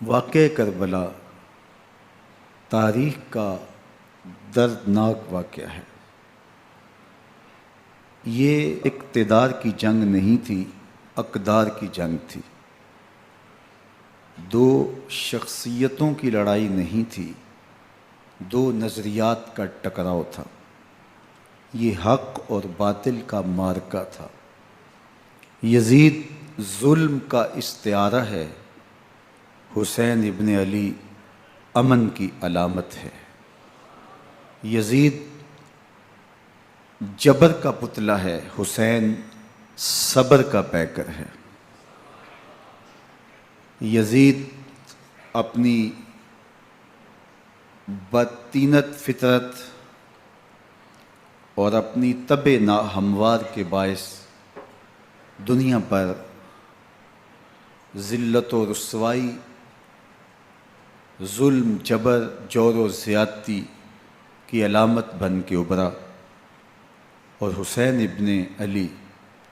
واقعہ کربلا تاریخ کا دردناک واقعہ ہے۔ یہ اقتدار کی جنگ نہیں تھی، اقدار کی جنگ تھی۔ دو شخصیتوں کی لڑائی نہیں تھی، دو نظریات کا ٹکراؤ تھا۔ یہ حق اور باطل کا معرکہ تھا۔ یزید ظلم کا استعارہ ہے، حسین ابن علی امن کی علامت ہے۔ یزید جبر کا پتلا ہے، حسین صبر کا پیکر ہے۔ یزید اپنی بدطینت فطرت اور اپنی طبع ناہموار کے باعث دنیا پر ذلت و رسوائی، ظلم، جبر، جور و زیادتی کی علامت بن کے ابھرا، اور حسین ابن علی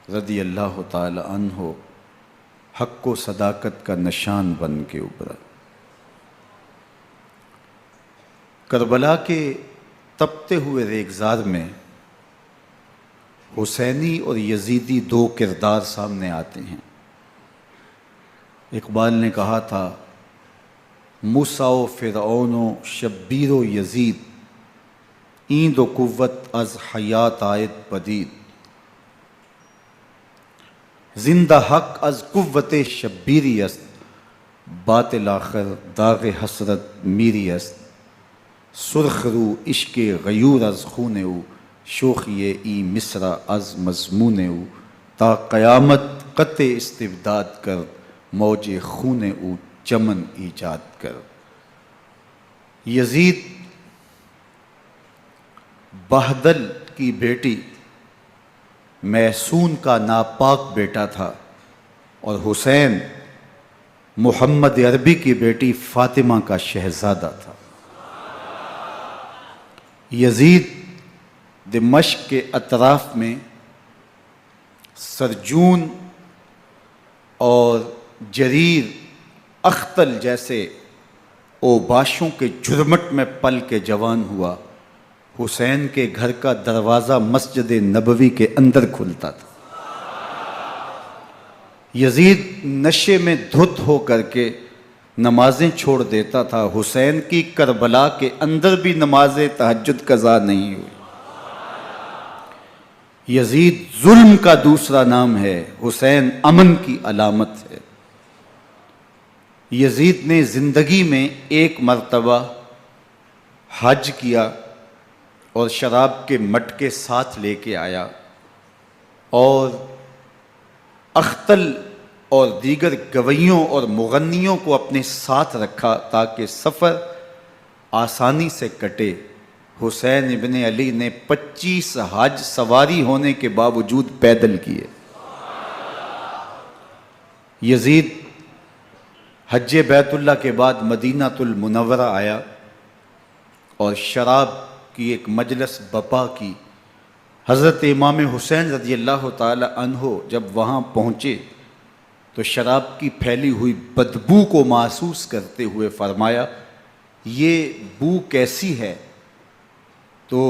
رضی اللہ تعالی عنہ حق و صداقت کا نشان بن کے ابھرا۔ کربلا کے تپتے ہوئے ریگزار میں حسینی اور یزیدی دو کردار سامنے آتے ہیں۔ اقبال نے کہا تھا، موسیٰ و فرعون و شبیر و یزید، ایند و قوت از حیات آید پدید، زندہ حق از قوت شبیری است، باطل آخر داغ حسرت میری است، سرخ رو عشق غیور از خون او، شوخی ای مصرع از مضمون او، تا قیامت قطع استبداد کر، موج خون او چمن ایجاد کر۔ یزید بہدل کی بیٹی محسون کا ناپاک بیٹا تھا، اور حسین محمد عربی کی بیٹی فاطمہ کا شہزادہ تھا۔ یزید دمشق کے اطراف میں سرجون اور جریر، اختل جیسے اوباشوں کے جھرمٹ میں پل کے جوان ہوا۔ حسین کے گھر کا دروازہ مسجد نبوی کے اندر کھلتا تھا۔ یزید نشے میں دھت ہو کر کے نمازیں چھوڑ دیتا تھا۔ حسین کی کربلا کے اندر بھی نماز تہجد قضا نہیں ہوئی۔ یزید ظلم کا دوسرا نام ہے، حسین امن کی علامت ہے۔ یزید نے زندگی میں ایک مرتبہ حج کیا اور شراب کے مٹکے ساتھ لے کے آیا، اور اختل اور دیگر گویوں اور مغنیوں کو اپنے ساتھ رکھا تاکہ سفر آسانی سے کٹے۔ حسین ابن علی نے 25 حج سواری ہونے کے باوجود پیدل کیے۔ یزید حج بیت اللہ کے بعد مدینہ المنورہ آیا اور شراب کی ایک مجلس بپا کی۔ حضرت امام حسین رضی اللہ تعالی عنہ جب وہاں پہنچے تو شراب کی پھیلی ہوئی بدبو کو محسوس کرتے ہوئے فرمایا، یہ بو کیسی ہے؟ تو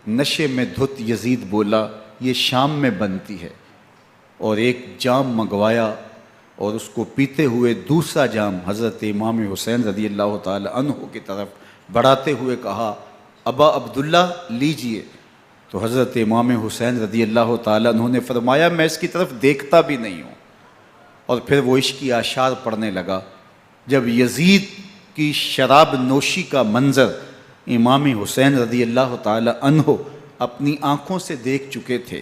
نشے میں دھت یزید بولا، یہ شام میں بنتی ہے، اور ایک جام منگوایا اور اس کو پیتے ہوئے دوسرا جام حضرت امام حسین رضی اللہ تعالی عنہ کی طرف بڑھاتے ہوئے کہا، ابا عبداللہ لیجئے۔ تو حضرت امام حسین رضی اللہ تعالیٰ عنہ نے فرمایا، میں اس کی طرف دیکھتا بھی نہیں ہوں، اور پھر وہ عشقی اشعار پڑھنے لگا۔ جب یزید کی شراب نوشی کا منظر امام حسین رضی اللہ تعالیٰ عنہ اپنی آنکھوں سے دیکھ چکے تھے،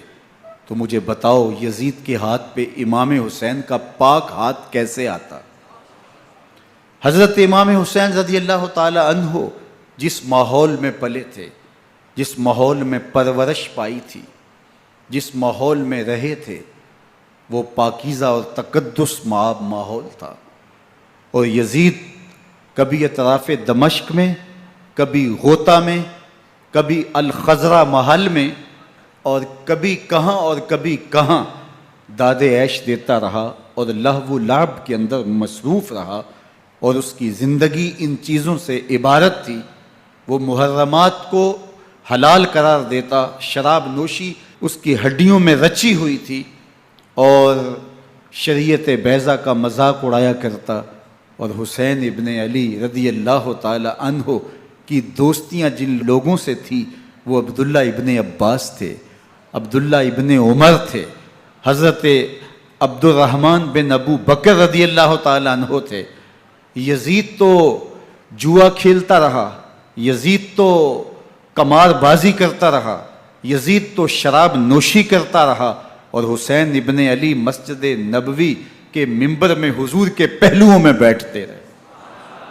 تو مجھے بتاؤ یزید کے ہاتھ پہ امام حسین کا پاک ہاتھ کیسے آتا؟ حضرت امام حسین رضی اللہ تعالیٰ عنہ جس ماحول میں پلے تھے، جس ماحول میں پرورش پائی تھی، جس ماحول میں رہے تھے، وہ پاکیزہ اور تقدس مآب ماحول تھا۔ اور یزید کبھی اطراف دمشق میں، کبھی غوطہ میں، کبھی الخضرہ محل میں، اور کبھی کہاں داد عیش دیتا رہا اور لہو و لعب کے اندر مصروف رہا، اور اس کی زندگی ان چیزوں سے عبارت تھی۔ وہ محرمات کو حلال قرار دیتا، شراب نوشی اس کی ہڈیوں میں رچی ہوئی تھی، اور شریعت بیضا کا مذاق اڑایا کرتا۔ اور حسین ابن علی رضی اللہ تعالی عنہ کی دوستیاں جن لوگوں سے تھی وہ عبداللہ ابن عباس تھے، عبداللہ ابن عمر تھے، حضرت عبد الرحمن بن ابو بکر رضی اللہ تعالی عنہ تھے۔ یزید تو جوا کھیلتا رہا، یزید تو قمار بازی کرتا رہا، یزید تو شراب نوشی کرتا رہا، اور حسین ابن علی مسجد نبوی کے ممبر میں حضور کے پہلوؤں میں بیٹھتے رہے۔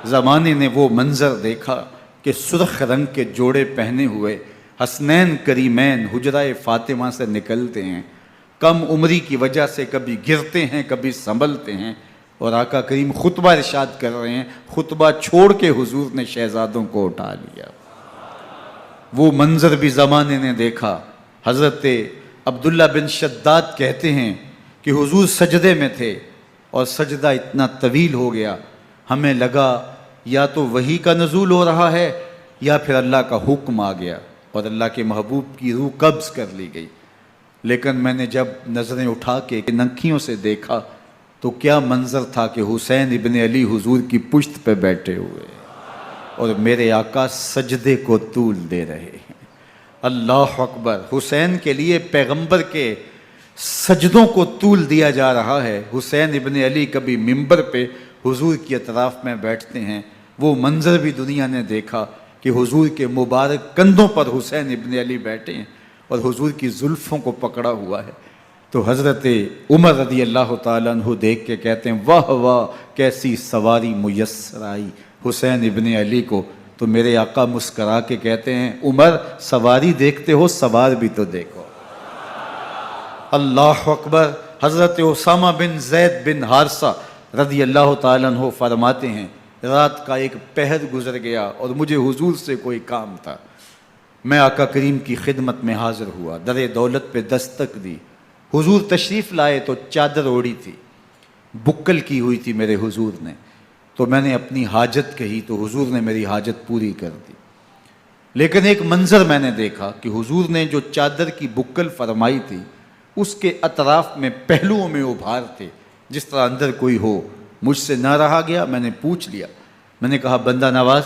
زمانے نے وہ منظر دیکھا کہ سرخ رنگ کے جوڑے پہنے ہوئے حسنین کریمین حجرہ فاطمہ سے نکلتے ہیں، کم عمری کی وجہ سے کبھی گرتے ہیں کبھی سنبھلتے ہیں، اور آقا کریم خطبہ ارشاد کر رہے ہیں، خطبہ چھوڑ کے حضور نے شہزادوں کو اٹھا لیا۔ وہ منظر بھی زمانے نے دیکھا۔ حضرت عبداللہ بن شداد کہتے ہیں کہ حضور سجدے میں تھے اور سجدہ اتنا طویل ہو گیا، ہمیں لگا یا تو وحی کا نزول ہو رہا ہے یا پھر اللہ کا حکم آ گیا اور اللہ کے محبوب کی روح قبض کر لی گئی۔ لیکن میں نے جب نظریں اٹھا کے ننکیوں سے دیکھا تو کیا منظر تھا کہ حسین ابن علی حضور کی پشت پہ بیٹھے ہوئے اور میرے آقا سجدے کو طول دے رہے ہیں۔ اللہ اکبر! حسین کے لیے پیغمبر کے سجدوں کو طول دیا جا رہا ہے۔ حسین ابن علی کبھی ممبر پہ حضور کی اطراف میں بیٹھتے ہیں، وہ منظر بھی دنیا نے دیکھا کہ حضور کے مبارک کندھوں پر حسین ابن علی بیٹھے ہیں اور حضور کی زلفوں کو پکڑا ہوا ہے۔ تو حضرت عمر رضی اللہ تعالیٰ عنہ دیکھ کے کہتے ہیں واہ واہ کیسی سواری میسر آئی حسین ابن علی کو۔ تو میرے آقا مسکرا کے کہتے ہیں عمر سواری دیکھتے ہو سوار بھی تو دیکھو۔ اللہ اکبر! حضرت اسامہ بن زید بن حارثہ رضی اللہ تعالیٰ عنہ فرماتے ہیں رات کا ایک پہر گزر گیا اور مجھے حضور سے کوئی کام تھا، میں آقا کریم کی خدمت میں حاضر ہوا، در دولت پہ دستک دی، حضور تشریف لائے تو چادر اوڑی تھی، بکل کی ہوئی تھی میرے حضور نے، تو میں نے اپنی حاجت کہی تو حضور نے میری حاجت پوری کر دی۔ لیکن ایک منظر میں نے دیکھا کہ حضور نے جو چادر کی بکل فرمائی تھی اس کے اطراف میں پہلوؤں میں ابھار تھے جس طرح اندر کوئی ہو۔ مجھ سے نہ رہا گیا، میں نے پوچھ لیا، میں نے کہا بندہ نواز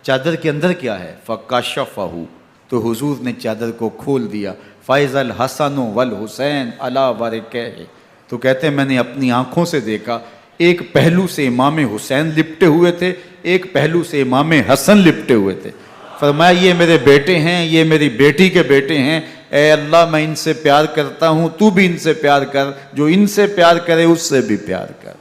چادر کے اندر کیا ہے؟ فَكَشَفَهُ، تو حضور نے چادر کو کھول دیا۔ فَإِذَا الْحَسَنُ وَالْحُسَيْنُ عَلَىٰ وَرِكَيْهِ، تو کہتے ہیں میں نے اپنی آنکھوں سے دیکھا ایک پہلو سے امام حسین لپٹے ہوئے تھے، ایک پہلو سے امام حسن لپٹے ہوئے تھے۔ فرمایا یہ میرے بیٹے ہیں، یہ میری بیٹی کے بیٹے ہیں، اے اللہ میں ان سے پیار کرتا ہوں، تو بھی ان سے پیار کر، جو ان سے پیار کرے اس سے بھی پیار کر۔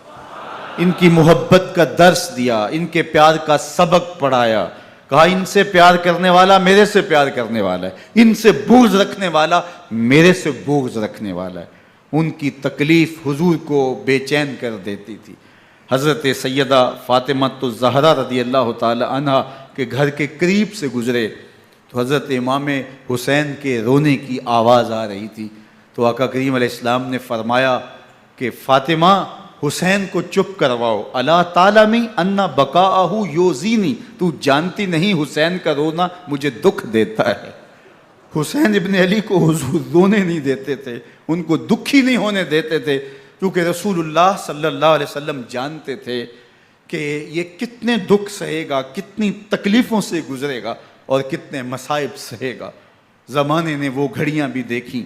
ان کی محبت کا درس دیا، ان کے پیار کا سبق پڑھایا، کہا ان سے پیار کرنے والا میرے سے پیار کرنے والا ہے، ان سے بغض رکھنے والا میرے سے بغض رکھنے والا ہے۔ ان کی تکلیف حضور کو بے چین کر دیتی تھی۔ حضرت سیدہ فاطمہ الزہرا رضی اللہ تعالی عنہ کے گھر کے قریب سے گزرے تو حضرت امام حسین کے رونے کی آواز آ رہی تھی، تو آقا کریم علیہ السلام نے فرمایا کہ فاطمہ حسین کو چپ کرواؤ، اللہ تعالیٰ ان بقاءہ یوزینی، تو جانتی نہیں حسین کا رونا مجھے دکھ دیتا ہے۔ حسین ابن علی کو حضور رونے نہیں دیتے تھے، ان کو دکھی نہیں ہونے دیتے تھے، کیونکہ رسول اللہ صلی اللہ علیہ وسلم جانتے تھے کہ یہ کتنے دکھ سہے گا، کتنی تکلیفوں سے گزرے گا اور کتنے مصائب سہے گا۔ زمانے نے وہ گھڑیاں بھی دیکھیں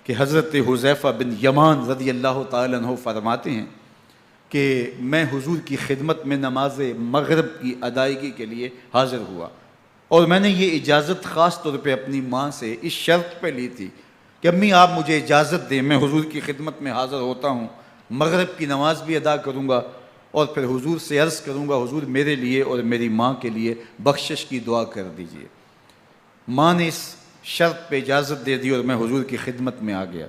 کہ حضرت حذیفہ بن یمان رضی اللہ تعالیٰ عنہ فرماتے ہیں کہ میں حضور کی خدمت میں نماز مغرب کی ادائیگی کے لیے حاضر ہوا، اور میں نے یہ اجازت خاص طور پہ اپنی ماں سے اس شرط پہ لی تھی کہ امی آپ مجھے اجازت دیں، میں حضور کی خدمت میں حاضر ہوتا ہوں، مغرب کی نماز بھی ادا کروں گا اور پھر حضور سے عرض کروں گا حضور میرے لیے اور میری ماں کے لیے بخشش کی دعا کر دیجئے۔ ماں نے اس شرط پہ اجازت دے دی اور میں حضور کی خدمت میں آ گیا،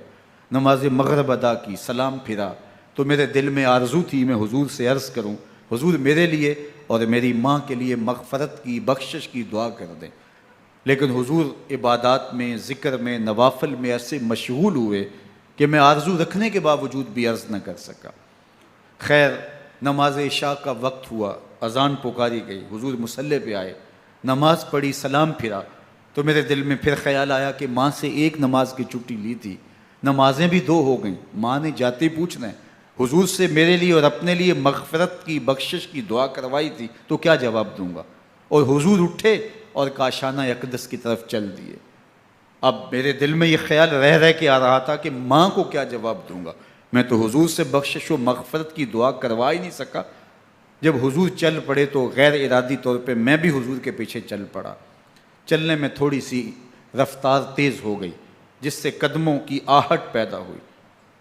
نماز مغرب ادا کی، سلام پھرا تو میرے دل میں آرزو تھی میں حضور سے عرض کروں حضور میرے لیے اور میری ماں کے لیے مغفرت کی بخشش کی دعا کر دیں، لیکن حضور عبادات میں، ذکر میں، نوافل میں ایسے مشغول ہوئے کہ میں آرزو رکھنے کے باوجود بھی عرض نہ کر سکا۔ خیر نماز عشاء کا وقت ہوا، اذان پکاری گئی، حضور مصلی پہ آئے، نماز پڑھی، سلام پھرا، تو میرے دل میں پھر خیال آیا کہ ماں سے ایک نماز کی چھٹی لی تھی، نمازیں بھی 2 ہو گئیں، ماں نے جاتے پوچھنا ہے حضور سے میرے لیے اور اپنے لیے مغفرت کی بخشش کی دعا کروائی تھی، تو کیا جواب دوں گا؟ اور حضور اٹھے اور کاشانہ اقدس کی طرف چل دیے۔ اب میرے دل میں یہ خیال رہ کے آ رہا تھا کہ ماں کو کیا جواب دوں گا؟ میں تو حضور سے بخشش و مغفرت کی دعا کروا ہی نہیں سکا۔ جب حضور چل پڑے تو غیر ارادی طور پہ میں بھی حضور کے پیچھے چل پڑا۔ چلنے میں تھوڑی سی رفتار تیز ہو گئی، جس سے قدموں کی آہٹ پیدا ہوئی،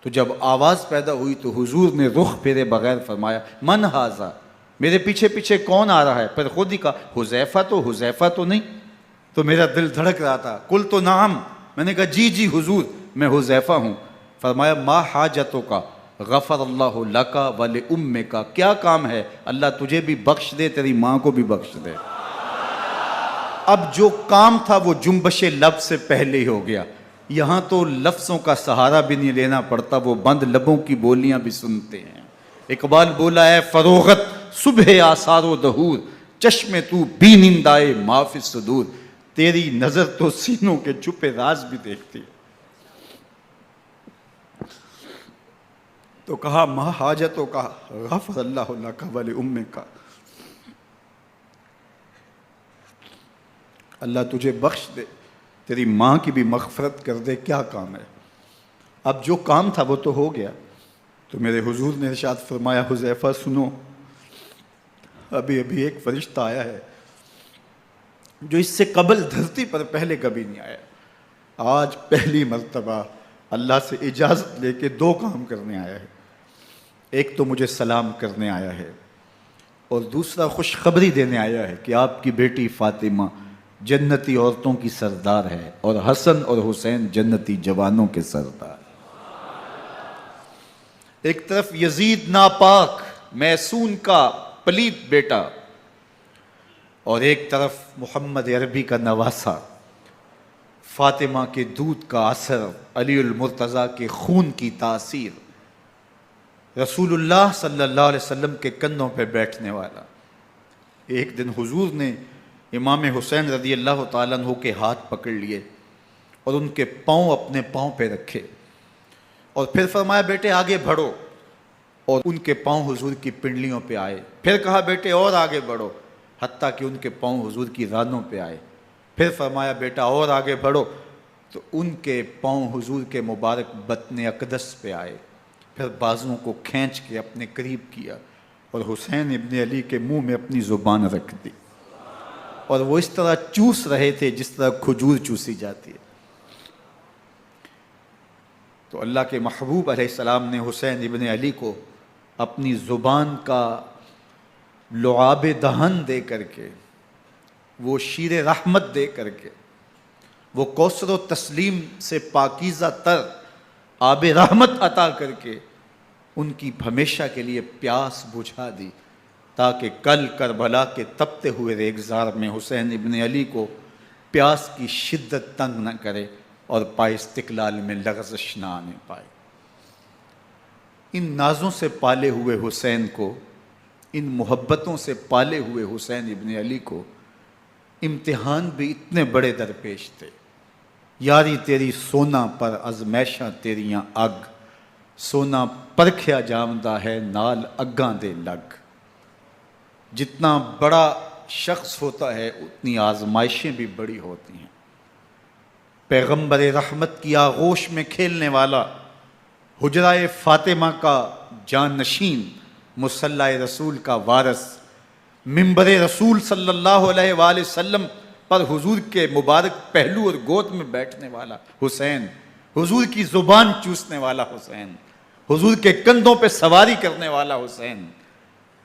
تو جب آواز پیدا ہوئی تو حضور نے رخ پھیرے بغیر فرمایا من ھذا، میرے پیچھے پیچھے کون آ رہا ہے؟ پھر خود ہی کہا حذیفہ تو نہیں؟ تو میرا دل دھڑک رہا تھا، قلت نعم، میں نے کہا جی جی حضور میں حذیفہ ہوں۔ فرمایا ما حاجتوں کا غفر اللہ لک ولامک، کیا کام ہے؟ اللہ تجھے بھی بخش دے، تیری ماں کو بھی بخش دے۔ اب جو کام تھا وہ جنبش لب سے پہلے ہی ہو گیا، یہاں تو لفظوں کا سہارا بھی نہیں لینا پڑتا، وہ بند لبوں کی بولیاں بھی سنتے ہیں۔ اقبال بولا ہے فروغت صبح آثار و دہور، چشم تو بی نندائے ما فی الصدور، تیری نظر تو سینوں کے چھپے راز بھی دیکھتی۔ تو کہا ما حاجتوں کا غفر اللہ لک ولامک، اللہ تجھے بخش دے، تیری ماں کی بھی مغفرت کر دے، کیا کام ہے؟ اب جو کام تھا وہ تو ہو گیا۔ تو میرے حضور نے ارشاد فرمایا حذیفہ سنو، ابھی ایک فرشتہ آیا ہے جو اس سے قبل دھرتی پر پہلے کبھی نہیں آیا، آج پہلی مرتبہ اللہ سے اجازت لے کے 2 کام کرنے آیا ہے۔ ایک تو مجھے سلام کرنے آیا ہے، اور دوسرا خوشخبری دینے آیا ہے کہ آپ کی بیٹی فاطمہ جنتی عورتوں کی سردار ہے، اور حسن اور حسین جنتی جوانوں کے سردار۔ ایک طرف یزید ناپاک میسون کا پلیت بیٹا، اور ایک طرف محمد عربی کا نواسا، فاطمہ کے دودھ کا اثر، علی المرتضیٰ کے خون کی تاثیر، رسول اللہ صلی اللہ علیہ وسلم کے کندھوں پہ بیٹھنے والا۔ ایک دن حضور نے امام حسین رضی اللہ تعالیٰ عنہ کے ہاتھ پکڑ لیے اور ان کے پاؤں اپنے پاؤں پہ رکھے، اور پھر فرمایا بیٹے آگے بڑھو، اور ان کے پاؤں حضور کی پنڈلیوں پہ آئے۔ پھر کہا بیٹے اور آگے بڑھو، حتیٰ کہ ان کے پاؤں حضور کی رانوں پہ آئے۔ پھر فرمایا بیٹا اور آگے بڑھو، تو ان کے پاؤں حضور کے مبارک بطن اقدس پہ آئے۔ پھر بازوؤں کو کھینچ کے اپنے قریب کیا اور حسین ابن علی کے منہ میں اپنی زبان رکھ دی، اور وہ اس طرح چوس رہے تھے جس طرح کھجور چوسی جاتی ہے۔ تو اللہ کے محبوب علیہ السلام نے حسین ابن علی کو اپنی زبان کا لعاب دہن دے کر کے، وہ شیر رحمت دے کر کے، وہ کوثر و تسلیم سے پاکیزہ تر آب رحمت عطا کر کے ان کی ہمیشہ کے لیے پیاس بجھا دی، تاکہ کل کربلا کے تپتے ہوئے ریگزار میں حسین ابن علی کو پیاس کی شدت تنگ نہ کرے اور پائے استقلال میں لغزش نہ آنے پائے۔ ان نازوں سے پالے ہوئے حسین کو، ان محبتوں سے پالے ہوئے حسین ابن علی کو امتحان بھی اتنے بڑے درپیش تھے۔ یاری تیری سونا پر ازمیشاں تیریاں اگ، سونا پرکھیا جامدہ ہے نال اگاں دے لگ۔ جتنا بڑا شخص ہوتا ہے اتنی آزمائشیں بھی بڑی ہوتی ہیں۔ پیغمبر رحمت کی آغوش میں کھیلنے والا، حجرہ فاطمہ کا جانشین، مصلی رسول کا وارث، منبر رسول صلی اللہ علیہ وآلہ وسلم پر حضور کے مبارک پہلو اور گود میں بیٹھنے والا حسین، حضور کی زبان چوسنے والا حسین، حضور کے کندھوں پہ سواری کرنے والا حسین،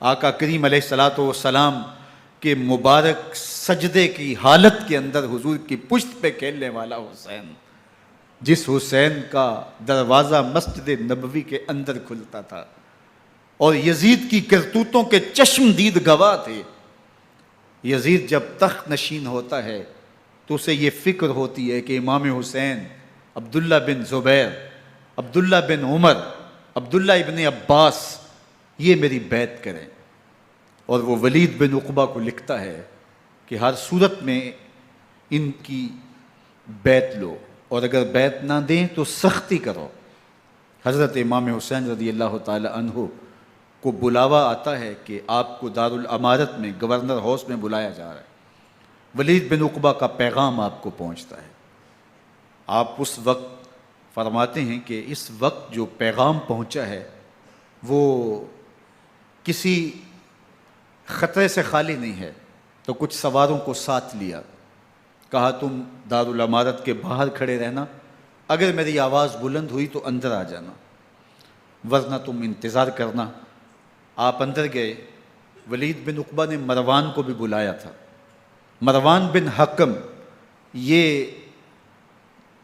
آقا کریم علیہ الصلوۃ والسلام کے مبارک سجدے کی حالت کے اندر حضور کی پشت پہ کھیلنے والا حسین، جس حسین کا دروازہ مسجد نبوی کے اندر کھلتا تھا اور یزید کی کرتوتوں کے چشم دید گواہ تھے۔ یزید جب تخت نشین ہوتا ہے تو اسے یہ فکر ہوتی ہے کہ امام حسین، عبداللہ بن زبیر، عبداللہ بن عمر، عبداللہ ابن عباس، یہ میری بیعت کریں. اور وہ ولید بن عقبہ کو لکھتا ہے کہ ہر صورت میں ان کی بیعت لو، اور اگر بیعت نہ دیں تو سختی کرو. حضرت امام حسین رضی اللہ تعالی عنہ کو بلاوا آتا ہے کہ آپ کو دارالامارت میں گورنر ہاؤس میں بلایا جا رہا ہے. ولید بن عقبہ کا پیغام آپ کو پہنچتا ہے. آپ اس وقت فرماتے ہیں کہ اس وقت جو پیغام پہنچا ہے وہ کسی خطرے سے خالی نہیں ہے. تو کچھ سواروں کو ساتھ لیا، کہا تم دارالامارت کے باہر کھڑے رہنا، اگر میری آواز بلند ہوئی تو اندر آ جانا، ورنہ تم انتظار کرنا. آپ اندر گئے. ولید بن عقبہ نے مروان کو بھی بلایا تھا. مروان بن حکم یہ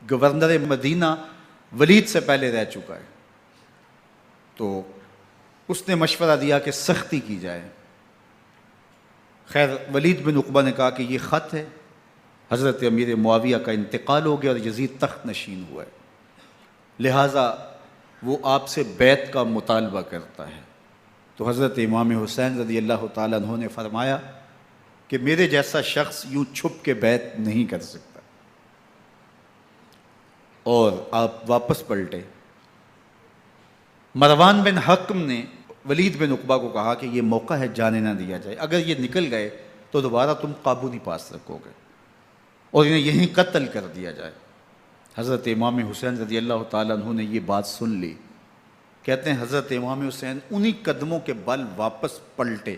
گورنر مدینہ ولید سے پہلے رہ چکا ہے، تو اس نے مشورہ دیا کہ سختی کی جائے. خیر ولید بن عقبہ نے کہا کہ یہ خط ہے، حضرت امیر معاویہ کا انتقال ہو گیا اور یزید تخت نشین ہوا ہے، لہٰذا وہ آپ سے بیعت کا مطالبہ کرتا ہے. تو حضرت امام حسین رضی اللہ تعالیٰ عنہ نے فرمایا کہ میرے جیسا شخص یوں چھپ کے بیعت نہیں کر سکتا. اور آپ واپس پلٹے. مروان بن حکم نے ولید بن عقبہ کو کہا کہ یہ موقع ہے جانے نہ دیا جائے، اگر یہ نکل گئے تو دوبارہ تم قابو نہیں پا سکو گے اور انہیں یہیں قتل کر دیا جائے. حضرت امام حسین رضی اللہ تعالیٰ عنہ نے یہ بات سن لی. کہتے ہیں حضرت امام حسین انہی قدموں کے بل واپس پلٹے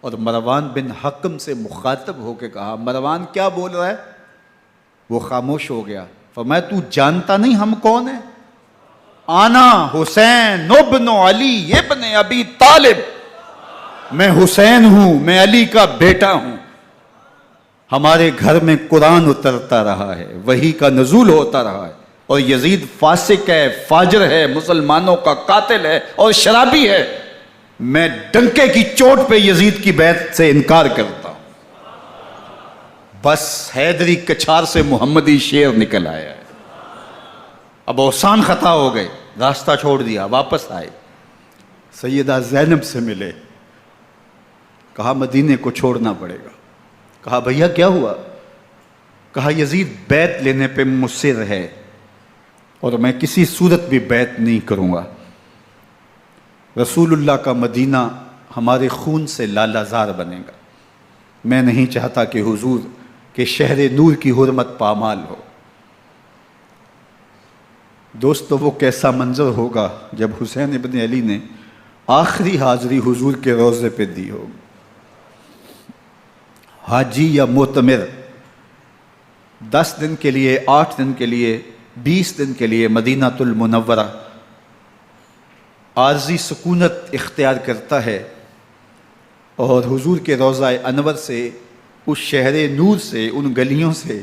اور مروان بن حکم سے مخاطب ہو کے کہا، مروان کیا بول رہا ہے؟ وہ خاموش ہو گیا. فرمایا تو جانتا نہیں ہم کون ہیں؟ آنا حسین ابن علی ابن ابی طالب، میں حسین ہوں، میں علی کا بیٹا ہوں. ہمارے گھر میں قرآن اترتا رہا ہے، وحی کا نزول ہوتا رہا ہے، اور یزید فاسق ہے، فاجر ہے، مسلمانوں کا قاتل ہے اور شرابی ہے. میں ڈنکے کی چوٹ پہ یزید کی بیعت سے انکار کرتا ہوں. بس حیدری کچھار سے محمدی شیر نکل آیا ہے. اب اوسان خطا ہو گئے، راستہ چھوڑ دیا، واپس آئے. سیدہ زینب سے ملے، کہا مدینے کو چھوڑنا پڑے گا. کہا بھیا کیا ہوا؟ کہا یزید بیعت لینے پہ مصر ہے اور میں کسی صورت بھی بیعت نہیں کروں گا. رسول اللہ کا مدینہ ہمارے خون سے لالہ زار بنے گا. میں نہیں چاہتا کہ حضور کے شہر نور کی حرمت پامال ہو. دوستو وہ کیسا منظر ہوگا جب حسین ابن علی نے آخری حاضری حضور کے روضے پہ دی ہوگی. حاجی یا معتمر 10 دن کے لیے، 8 دن کے لیے، 20 دن کے لیے مدینہ المنورہ عارضی سکونت اختیار کرتا ہے اور حضور کے روضہ انور سے، اس شہر نور سے، ان گلیوں سے،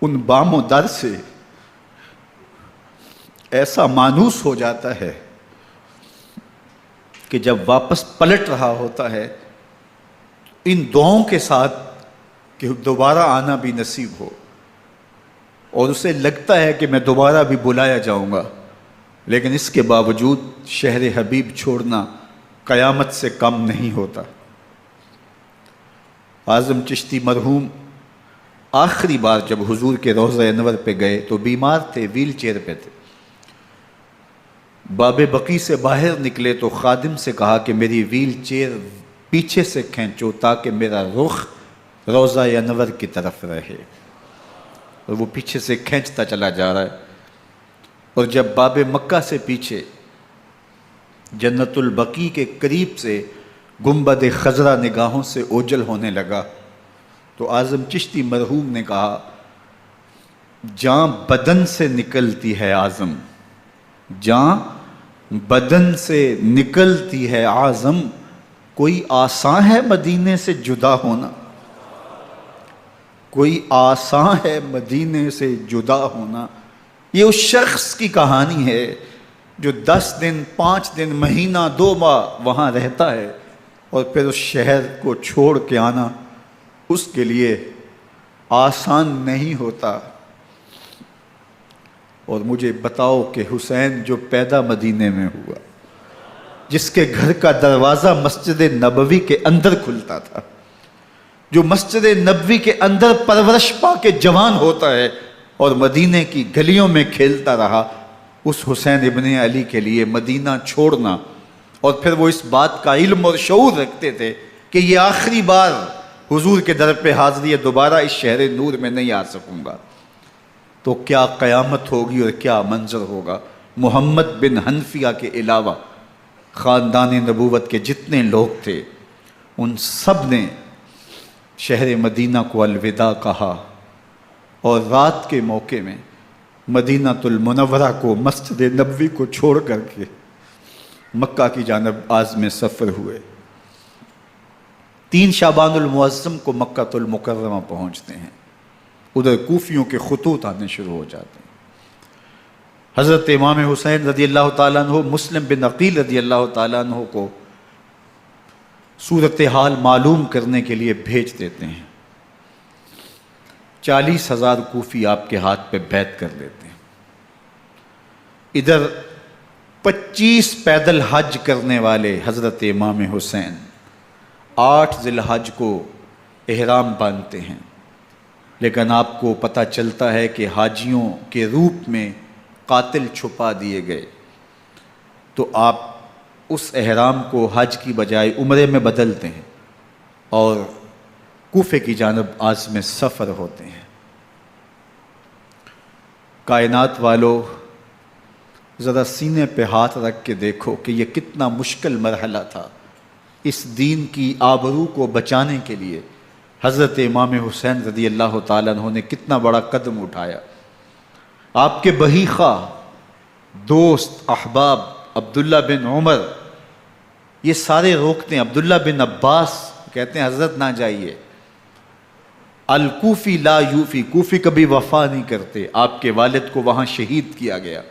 ان بام و در سے ایسا مانوس ہو جاتا ہے کہ جب واپس پلٹ رہا ہوتا ہے ان دعاؤں کے ساتھ کہ دوبارہ آنا بھی نصیب ہو، اور اسے لگتا ہے کہ میں دوبارہ بھی بلایا جاؤں گا، لیکن اس کے باوجود شہر حبیب چھوڑنا قیامت سے کم نہیں ہوتا. اعظم چشتی مرحوم آخری بار جب حضور کے روضہ انور پہ گئے تو بیمار تھے، ویل چیئر پہ تھے. باب بقی سے باہر نکلے تو خادم سے کہا کہ میری ویل چیئر پیچھے سے کھینچو تاکہ میرا رخ روضہ انور کی طرف رہے. اور وہ پیچھے سے کھینچتا چلا جا رہا ہے. اور جب باب مکہ سے پیچھے جنت البقیع کے قریب سے گنبد خضرا نگاہوں سے اوجل ہونے لگا تو اعظم چشتی مرحوم نے کہا، جاں بدن سے نکلتی ہے اعظم، جاں بدن سے نکلتی ہے اعظم، کوئی آسان ہے مدینے سے جدا ہونا، کوئی آسان ہے مدینے سے جدا ہونا. یہ اس شخص کی کہانی ہے جو 10 دن، 5 دن، مہینہ، 2 ماہ وہاں رہتا ہے اور پھر اس شہر کو چھوڑ کے آنا اس کے لیے آسان نہیں ہوتا. اور مجھے بتاؤ کہ حسین جو پیدا مدینے میں ہوا، جس کے گھر کا دروازہ مسجد نبوی کے اندر کھلتا تھا، جو مسجد نبوی کے اندر پرورش پا کے جوان ہوتا ہے اور مدینے کی گلیوں میں کھیلتا رہا، اس حسین ابن علی کے لیے مدینہ چھوڑنا، اور پھر وہ اس بات کا علم اور شعور رکھتے تھے کہ یہ آخری بار حضور کے در پہ حاضری ہے، دوبارہ اس شہر نور میں نہیں آ سکوں گا، تو کیا قیامت ہوگی اور کیا منظر ہوگا۔ محمد بن حنفیہ کے علاوہ خاندان نبوت کے جتنے لوگ تھے ان سب نے شہر مدینہ کو الوداع کہا، اور رات کے موقع میں مدینہ المنورہ کو، مسجد نبوی کو چھوڑ کر کے مکہ کی جانب عازم سفر ہوئے۔ 3 شعبان المعظم کو مکہ المکرمہ پہنچتے ہیں، ادھر کوفیوں کے خطوط آنے شروع ہو جاتے ہیں۔ حضرت امام حسین رضی اللہ تعالیٰ عنہ مسلم بن عقیل رضی اللہ تعالیٰ عنہ کو صورتحال معلوم کرنے کے لیے بھیج دیتے ہیں۔ 40,000 کوفی آپ کے ہاتھ پہ بیعت کر لیتے ہیں۔ ادھر 25 پیدل حج کرنے والے حضرت امام حسین 8 ذی الحج کو احرام باندھتے ہیں، لیکن آپ کو پتہ چلتا ہے کہ حاجیوں کے روپ میں قاتل چھپا دیے گئے، تو آپ اس احرام کو حج کی بجائے عمرے میں بدلتے ہیں اور کوفے کی جانب عازم سفر ہوتے ہیں۔ کائنات والو، ذرا سینے پہ ہاتھ رکھ کے دیکھو کہ یہ کتنا مشکل مرحلہ تھا۔ اس دین کی آبرو کو بچانے کے لیے حضرت امام حسین رضی اللہ تعالیٰ عنہ نے کتنا بڑا قدم اٹھایا۔ آپ کے بہی خواہ، دوست، احباب عبداللہ بن عمر یہ سارے روکتے ہیں، عبداللہ بن عباس کہتے ہیں حضرت نہ جائیے، الکوفی لا یوفی، کوفی کبھی وفا نہیں کرتے، آپ کے والد کو وہاں شہید کیا گیا،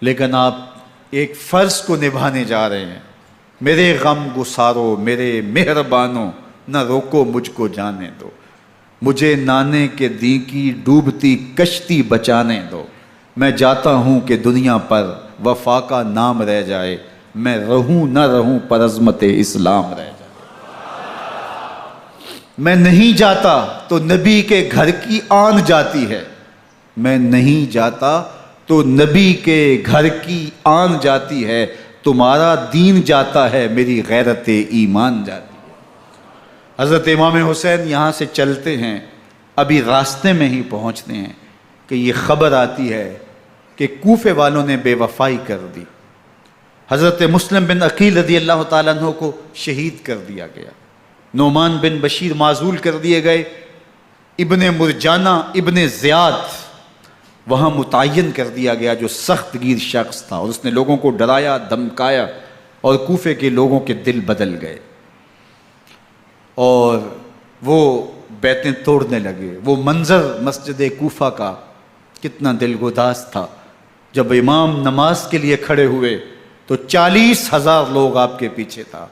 لیکن آپ ایک فرض کو نبھانے جا رہے ہیں۔ میرے غم گسارو، میرے مہربانوں، نہ روکو مجھ کو جانے دو، مجھے نانے کے دی کی ڈوبتی کشتی بچانے دو، میں جاتا ہوں کہ دنیا پر وفا کا نام رہ جائے، میں رہوں نہ رہوں پر عظمت اسلام رہ جائے۔ میں نہیں جاتا تو نبی کے گھر کی آن جاتی ہے، میں نہیں جاتا تو نبی کے گھر کی آن جاتی ہے، تمہارا دین جاتا ہے، میری غیرت ایمان جاتی ہے۔ حضرت امام حسین یہاں سے چلتے ہیں، ابھی راستے میں ہی پہنچتے ہیں کہ یہ خبر آتی ہے کہ کوفے والوں نے بے وفائی کر دی، حضرت مسلم بن عقیل رضی اللہ تعالیٰ عنہ کو شہید کر دیا گیا، نعمان بن بشیر معزول کر دیے گئے، ابن مرجانہ ابن زیاد وہاں متعین کر دیا گیا جو سخت گیر شخص تھا، اور اس نے لوگوں کو ڈرایا دھمکایا اور کوفے کے لوگوں کے دل بدل گئے اور وہ بیتیں توڑنے لگے۔ وہ منظر مسجد کوفہ کا کتنا دلگداز تھا، جب امام نماز کے لیے کھڑے ہوئے تو 40,000 لوگ آپ کے پیچھے تھا،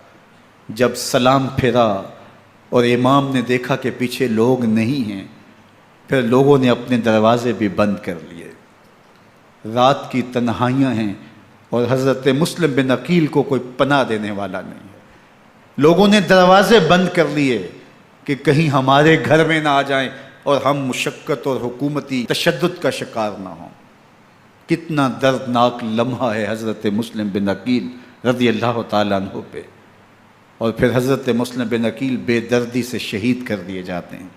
جب سلام پھیرا اور امام نے دیکھا کہ پیچھے لوگ نہیں ہیں، پھر لوگوں نے اپنے دروازے بھی بند کر لیے۔ رات کی تنہائیاں ہیں اور حضرت مسلم بن عقیل کو کوئی پناہ دینے والا نہیں ہے، لوگوں نے دروازے بند کر لیے کہ کہیں ہمارے گھر میں نہ آ جائیں اور ہم مشقت اور حکومتی تشدد کا شکار نہ ہوں۔ کتنا دردناک لمحہ ہے حضرت مسلم بن عقیل رضی اللہ تعالیٰ عنہ پہ، اور پھر حضرت مسلم بن عقیل بے دردی سے شہید کر دیے جاتے ہیں۔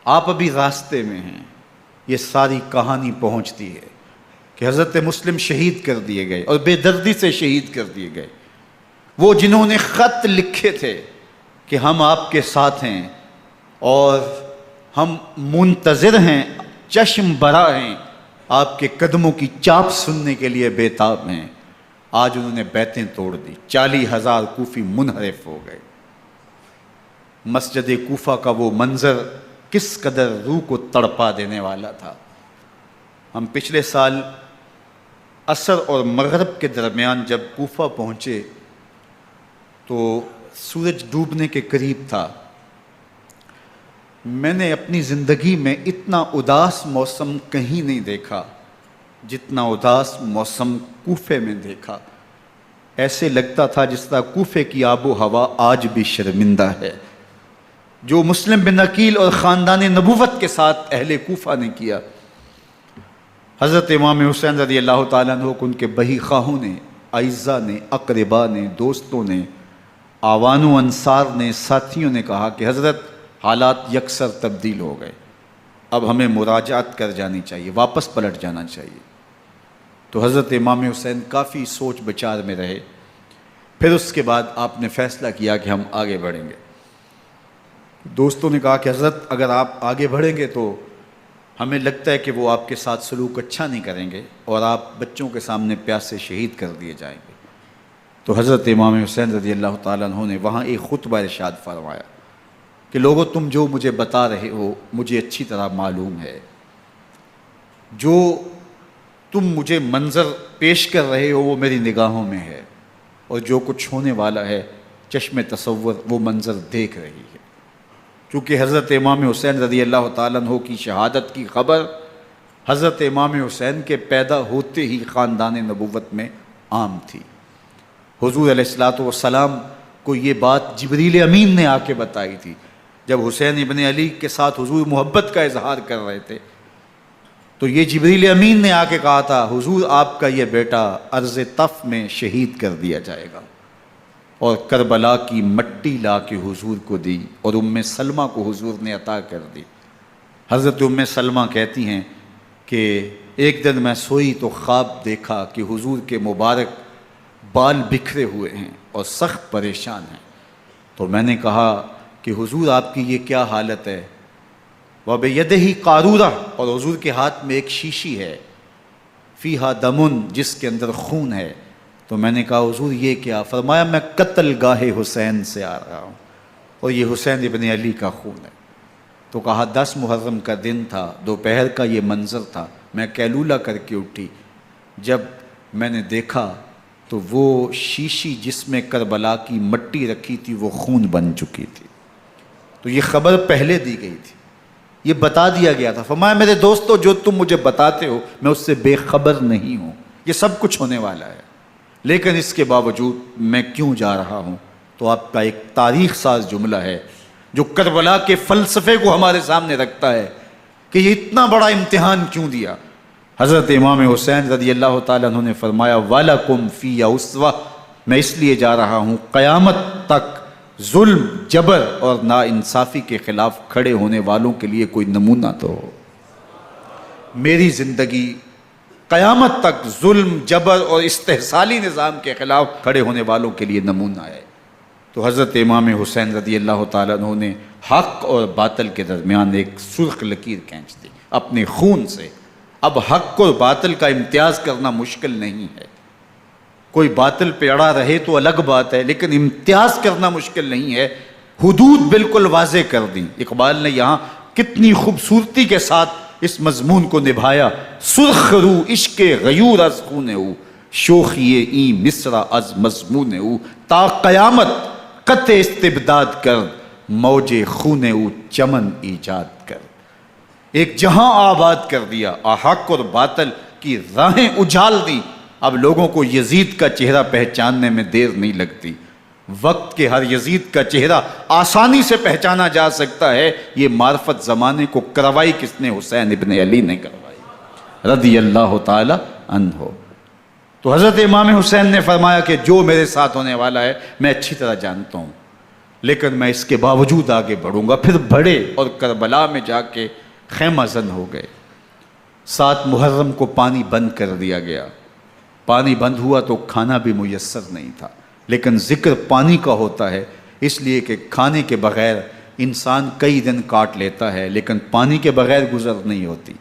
آپ ابھی راستے میں ہیں، یہ ساری کہانی پہنچتی ہے کہ حضرت مسلم شہید کر دیے گئے اور بے دردی سے شہید کر دیے گئے۔ وہ جنہوں نے خط لکھے تھے کہ ہم آپ کے ساتھ ہیں اور ہم منتظر ہیں، چشم برا ہیں، آپ کے قدموں کی چاپ سننے کے لیے بےتاب ہیں، آج انہوں نے بیتیں توڑ دی، 40,000 کوفی منحرف ہو گئے۔ مسجد کوفہ کا وہ منظر کس قدر روح کو تڑپا دینے والا تھا۔ ہم پچھلے سال عصر اور مغرب کے درمیان جب کوفہ پہنچے تو سورج ڈوبنے کے قریب تھا۔ میں نے اپنی زندگی میں اتنا اداس موسم کہیں نہیں دیکھا جتنا اداس موسم کوفے میں دیکھا۔ ایسے لگتا تھا جس طرح کوفے کی آب و ہوا آج بھی شرمندہ ہے۔ جو مسلم بن عقیل اور خاندان نبوت کے ساتھ اہل کوفہ نے کیا، حضرت امام حسین رضی اللہ تعالیٰ عنہ کو ان کے بہی خواہوں نے، اعزاء نے، اقربا نے، دوستوں نے، آوان و انصار نے، ساتھیوں نے کہا کہ حضرت حالات یکسر تبدیل ہو گئے، اب ہمیں مراجعت کر جانی چاہیے، واپس پلٹ جانا چاہیے۔ تو حضرت امام حسین کافی سوچ بچار میں رہے، پھر اس کے بعد آپ نے فیصلہ کیا کہ ہم آگے بڑھیں گے۔ دوستوں نے کہا کہ حضرت اگر آپ آگے بڑھیں گے تو ہمیں لگتا ہے کہ وہ آپ کے ساتھ سلوک اچھا نہیں کریں گے اور آپ بچوں کے سامنے پیاسے شہید کر دیے جائیں گے۔ تو حضرت امام حسین رضی اللہ تعالیٰ عنہ نے وہاں ایک خطبہ ارشاد فرمایا کہ لوگو تم جو مجھے بتا رہے ہو مجھے اچھی طرح معلوم ہے، جو تم مجھے منظر پیش کر رہے ہو وہ میری نگاہوں میں ہے، اور جو کچھ ہونے والا ہے چشم تصور وہ منظر دیکھ رہی ہے۔ چونکہ حضرت امام حسین رضی اللہ تعالیٰ عنہ کی شہادت کی خبر حضرت امام حسین کے پیدا ہوتے ہی خاندان نبوت میں عام تھی۔ حضور علیہ الصلوۃ والسلام کو یہ بات جبریل امین نے آ کے بتائی تھی جب حسین ابن علی کے ساتھ حضور محبت کا اظہار کر رہے تھے، تو یہ جبریل امین نے آ کے کہا تھا حضور آپ کا یہ بیٹا ارض طف میں شہید کر دیا جائے گا، اور کربلا کی مٹی لا کے حضور کو دی اور ام سلمہ کو حضور نے عطا کر دی۔ حضرت ام سلمہ کہتی ہیں کہ ایک دن میں سوئی تو خواب دیکھا کہ حضور کے مبارک بال بکھرے ہوئے ہیں اور سخت پریشان ہیں، تو میں نے کہا کہ حضور آپ کی یہ کیا حالت ہے؟ وَبِيَدِهِ قَارُورَةٌ، اور حضور کے ہاتھ میں ایک شیشی ہے، فِيهَا دَمٌ، جس کے اندر خون ہے۔ تو میں نے کہا حضور یہ کیا؟ فرمایا میں قتل گاہ حسین سے آ رہا ہوں اور یہ حسین ابن علی کا خون ہے۔ تو کہا 10 محرم کا دن تھا، دوپہر کا یہ منظر تھا، میں کیلولہ کر کے اٹھی، جب میں نے دیکھا تو وہ شیشی جس میں کربلا کی مٹی رکھی تھی وہ خون بن چکی تھی۔ تو یہ خبر پہلے دی گئی تھی، یہ بتا دیا گیا تھا۔ فرمایا میرے دوستو جو تم مجھے بتاتے ہو میں اس سے بے خبر نہیں ہوں، یہ سب کچھ ہونے والا ہے، لیکن اس کے باوجود میں کیوں جا رہا ہوں؟ تو آپ کا ایک تاریخ ساز جملہ ہے جو کربلا کے فلسفے کو ہمارے سامنے رکھتا ہے کہ یہ اتنا بڑا امتحان کیوں دیا۔ حضرت امام حسین رضی اللہ تعالیٰ عنہ نے فرمایا وَلَكُمْ فِيَّ أُسْوَةٌ، میں اس لیے جا رہا ہوں قیامت تک ظلم، جبر اور ناانصافی کے خلاف کھڑے ہونے والوں کے لیے کوئی نمونہ تو ہو۔ میری زندگی قیامت تک ظلم، جبر اور استحصالی نظام کے خلاف کھڑے ہونے والوں کے لیے نمونہ ہے۔ تو حضرت امام حسین رضی اللہ تعالیٰ عنہ نے حق اور باطل کے درمیان ایک سرخ لکیر کھینچ دی اپنے خون سے۔ اب حق اور باطل کا امتیاز کرنا مشکل نہیں ہے، کوئی باطل پہ اڑا رہے تو الگ بات ہے، لیکن امتیاز کرنا مشکل نہیں ہے۔ حدود بالکل واضح کر دیں۔ اقبال نے یہاں کتنی خوبصورتی کے ساتھ اس مضمون کو نبھایا۔ سرخ رو عشق غیور از خون او، شوخی این مصرع از مضمون او، تا قیامت قطع استبداد کر، موج خون او چمن ایجاد کر۔ ایک جہاں آباد کر دیا، حق اور باطل کی راہیں اجال دی۔ اب لوگوں کو یزید کا چہرہ پہچاننے میں دیر نہیں لگتی، وقت کے ہر یزید کا چہرہ آسانی سے پہچانا جا سکتا ہے۔ یہ معرفت زمانے کو کروائی کس نے؟ حسین ابن علی نے کروائی رضی اللہ تعالی عنہ۔ تو حضرت امام حسین نے فرمایا کہ جو میرے ساتھ ہونے والا ہے میں اچھی طرح جانتا ہوں، لیکن میں اس کے باوجود آگے بڑھوں گا۔ پھر بڑھے اور کربلا میں جا کے خیمہ زن ہو گئے۔ 7 محرم کو پانی بند کر دیا گیا۔ پانی بند ہوا تو کھانا بھی میسر نہیں تھا، لیکن ذکر پانی کا ہوتا ہے اس لیے کہ کھانے کے بغیر انسان کئی دن کاٹ لیتا ہے، لیکن پانی کے بغیر گزر نہیں ہوتی۔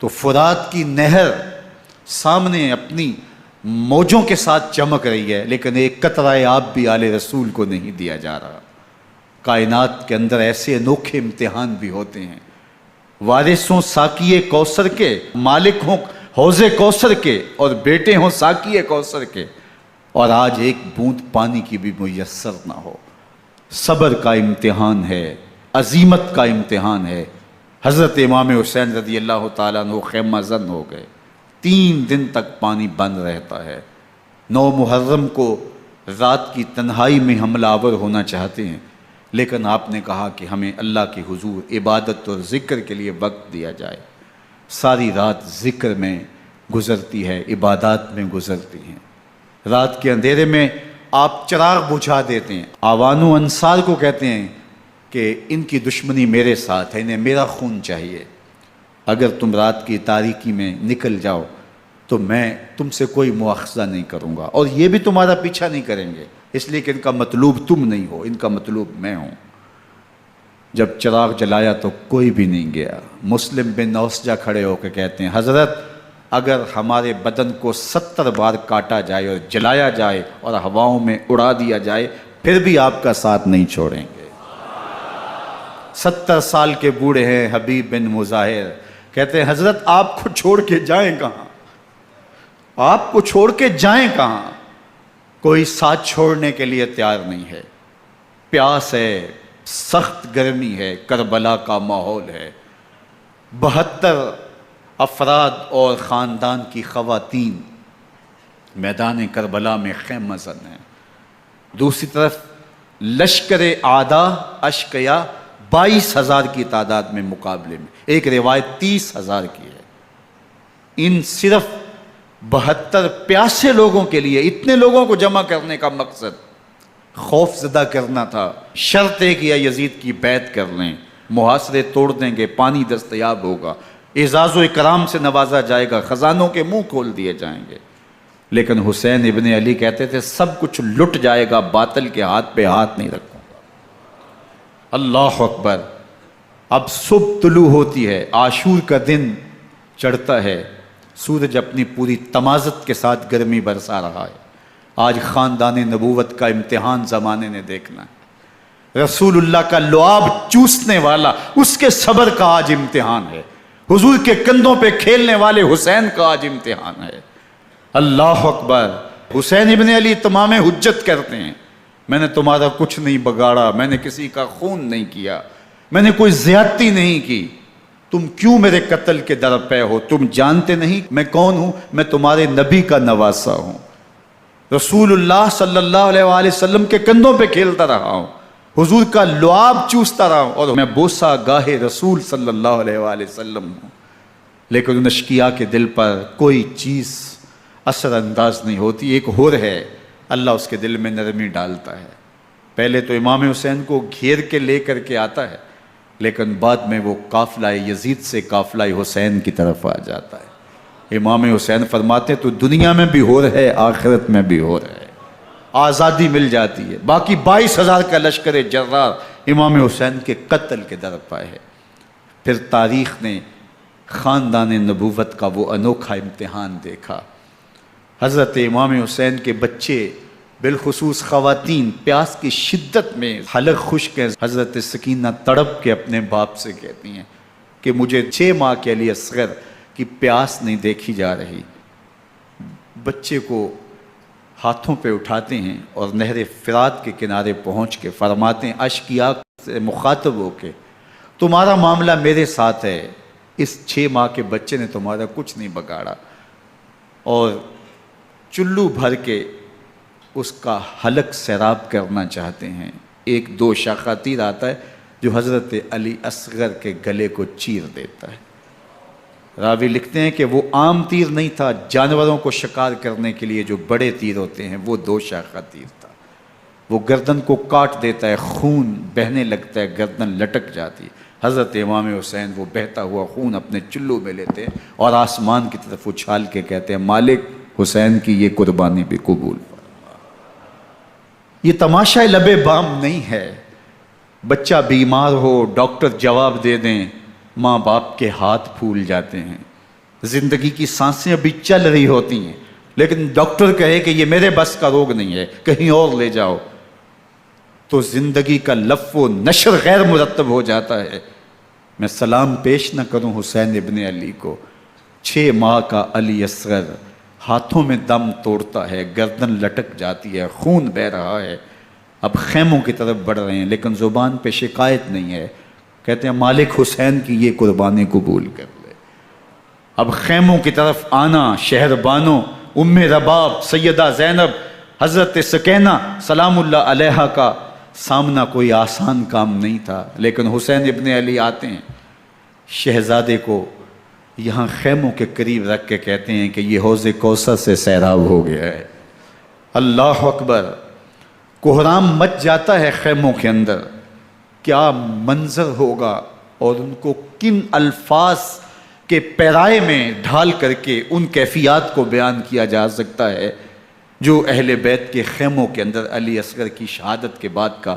تو فرات کی نہر سامنے اپنی موجوں کے ساتھ چمک رہی ہے، لیکن ایک قطرہ آب بھی آل رسول کو نہیں دیا جا رہا۔ کائنات کے اندر ایسے انوکھے امتحان بھی ہوتے ہیں۔ وارثوں ساقی کوثر کے، مالک ہوں حوض کوثر کے، اور بیٹے ہوں ساقی کوثر کے، اور آج ایک بوند پانی کی بھی میسر نہ ہو۔ صبر کا امتحان ہے، عزیمت کا امتحان ہے۔ حضرت امام حسین رضی اللہ تعالیٰ عنہ خیمہ زن ہو گئے۔ 3 دن تک پانی بند رہتا ہے۔ 9 محرم کو رات کی تنہائی میں حملہ آور ہونا چاہتے ہیں، لیکن آپ نے کہا کہ ہمیں اللہ کے حضور عبادت اور ذکر کے لیے وقت دیا جائے۔ ساری رات ذکر میں گزرتی ہے، عبادات میں گزرتی ہیں۔ رات کے اندھیرے میں آپ چراغ بجھا دیتے ہیں۔ آوان و انصار کو کہتے ہیں کہ ان کی دشمنی میرے ساتھ ہے، انہیں میرا خون چاہیے، اگر تم رات کی تاریکی میں نکل جاؤ تو میں تم سے کوئی مواخذہ نہیں کروں گا، اور یہ بھی تمہارا پیچھا نہیں کریں گے، اس لیے کہ ان کا مطلوب تم نہیں ہو، ان کا مطلوب میں ہوں۔ جب چراغ جلایا تو کوئی بھی نہیں گیا۔ مسلم بن نوسجہ کھڑے ہو کے کہتے ہیں حضرت اگر ہمارے بدن کو 70 بار کاٹا جائے اور جلایا جائے اور ہواؤں میں اڑا دیا جائے پھر بھی آپ کا ساتھ نہیں چھوڑیں گے۔ 70 سال کے بوڑھے ہیں حبیب بن مظاہر، کہتے ہیں حضرت آپ کو چھوڑ کے جائیں کہاں، آپ کو چھوڑ کے جائیں کہاں، کوئی ساتھ چھوڑنے کے لیے تیار نہیں ہے۔ پیاس ہے، سخت گرمی ہے، کربلا کا ماحول ہے، 72 افراد اور خاندان کی خواتین میدان کربلا میں خیمہ زن ہیں۔ دوسری طرف لشکر اعداء اشقیا 22,000 کی تعداد میں مقابلے میں، ایک روایت 30,000 کی ہے۔ ان صرف 72 پیاسے لوگوں کے لیے اتنے لوگوں کو جمع کرنے کا مقصد خوف زدہ کرنا تھا۔ شرط ہے کہ یزید کی بیعت کر لیں، محاصرے توڑ دیں گے، پانی دستیاب ہوگا، اعزاز و اکرام سے نوازا جائے گا، خزانوں کے منہ کھول دیے جائیں گے۔ لیکن حسین ابن علی کہتے تھے سب کچھ لٹ جائے گا، باطل کے ہاتھ پہ ہاتھ نہیں رکھوں گا۔ اللہ اکبر۔ اب صبح طلوع ہوتی ہے، عاشور کا دن چڑھتا ہے، سورج اپنی پوری تمازت کے ساتھ گرمی برسا رہا ہے۔ آج خاندان نبوت کا امتحان زمانے نے دیکھنا ہے۔ رسول اللہ کا لعاب چوسنے والا اس کے صبر کا آج امتحان ہے، حضور کے کندھوں پہ کھیلنے والے حسین کا آج امتحان ہے۔ اللہ اکبر۔ حسین ابن علی تمام حجت کرتے ہیں میں نے تمہارا کچھ نہیں بگاڑا، میں نے کسی کا خون نہیں کیا، میں نے کوئی زیادتی نہیں کی، تم کیوں میرے قتل کے در پہ ہو؟ تم جانتے نہیں میں کون ہوں؟ میں تمہارے نبی کا نواسا ہوں، رسول اللہ صلی اللہ علیہ وآلہ وسلم کے کندھوں پہ کھیلتا رہا ہوں، حضور کا لعاب چوستا رہا ہوں، اور میں بوسہ گاہ رسول صلی اللہ علیہ وآلہ وسلم ہوں۔ لیکن ان اشقیاء کے دل پر کوئی چیز اثر انداز نہیں ہوتی۔ ایک ہور ہے، اللہ اس کے دل میں نرمی ڈالتا ہے۔ پہلے تو امام حسین کو گھیر کے لے کر کے آتا ہے، لیکن بعد میں وہ قافلہ یزید سے قافلہ حسین کی طرف آ جاتا ہے۔ امام حسین فرماتے تو دنیا میں بھی ہور ہے، آخرت میں بھی ہور ہے، آزادی مل جاتی ہے۔ باقی 22,000 کا لشکر جرار امام حسین کے قتل کے در پہ ہے۔ پھر تاریخ نے خاندان نبوت کا وہ انوکھا امتحان دیکھا۔ حضرت امام حسین کے بچے بالخصوص خواتین پیاس کی شدت میں حلق خشک ہیں۔ حضرت سکینہ تڑپ کے اپنے باپ سے کہتی ہیں کہ مجھے 6 ماہ کے لیے اصغر کی پیاس نہیں دیکھی جا رہی۔ بچے کو ہاتھوں پہ اٹھاتے ہیں اور نہر فرات کے کنارے پہنچ کے فرماتے ہیں اشقیاء سے مخاطب ہو کے تمہارا معاملہ میرے ساتھ ہے، اس 6 ماہ کے بچے نے تمہارا کچھ نہیں بگاڑا، اور چلو بھر کے اس کا حلق سیراب کرنا چاہتے ہیں۔ ایک 2 شاخہ تیر آتا ہے جو حضرت علی اصغر کے گلے کو چیر دیتا ہے۔ راوی لکھتے ہیں کہ وہ عام تیر نہیں تھا، جانوروں کو شکار کرنے کے لیے جو بڑے تیر ہوتے ہیں وہ 2 شاخہ تیر تھا۔ وہ گردن کو کاٹ دیتا ہے، خون بہنے لگتا ہے، گردن لٹک جاتی ہے۔ حضرت امام حسین وہ بہتا ہوا خون اپنے چلو میں لیتے ہیں اور آسمان کی طرف اچھال کے کہتے ہیں مالک حسین کی یہ قربانی بھی قبول فرما۔ یہ تماشا لبے بام نہیں ہے، بچہ بیمار ہو ڈاکٹر جواب دے دیں، ماں باپ کے ہاتھ پھول جاتے ہیں، زندگی کی سانسیں ابھی چل رہی ہوتی ہیں، لیکن ڈاکٹر کہے کہ یہ میرے بس کا روگ نہیں ہے، کہیں اور لے جاؤ، تو زندگی کا لف و نشر غیر مرتب ہو جاتا ہے۔ میں سلام پیش نہ کروں حسین ابن علی کو، 6 ماہ کا علی اصغر ہاتھوں میں دم توڑتا ہے، گردن لٹک جاتی ہے، خون بہہ رہا ہے، اب خیموں کی طرف بڑھ رہے ہیں، لیکن زبان پہ شکایت نہیں ہے، کہتے ہیں مالک حسین کی یہ قربانی قبول کر لے۔ اب خیموں کی طرف آنا، شہر بانوں ام رباب سیدہ زینب حضرت سکینہ سلام اللہ علیہا کا سامنا کوئی آسان کام نہیں تھا، لیکن حسین ابن علی آتے ہیں، شہزادے کو یہاں خیموں کے قریب رکھ کے کہتے ہیں کہ یہ حوض کوثر سے سیراب ہو گیا ہے۔ اللہ اکبر، کوہرام مچ جاتا ہے خیموں کے اندر، کیا منظر ہوگا، اور ان کو کن الفاظ کے پیرائے میں ڈھال کر کے ان کیفیات کو بیان کیا جا سکتا ہے جو اہل بیت کے خیموں کے اندر علی اصغر کی شہادت کے بعد کا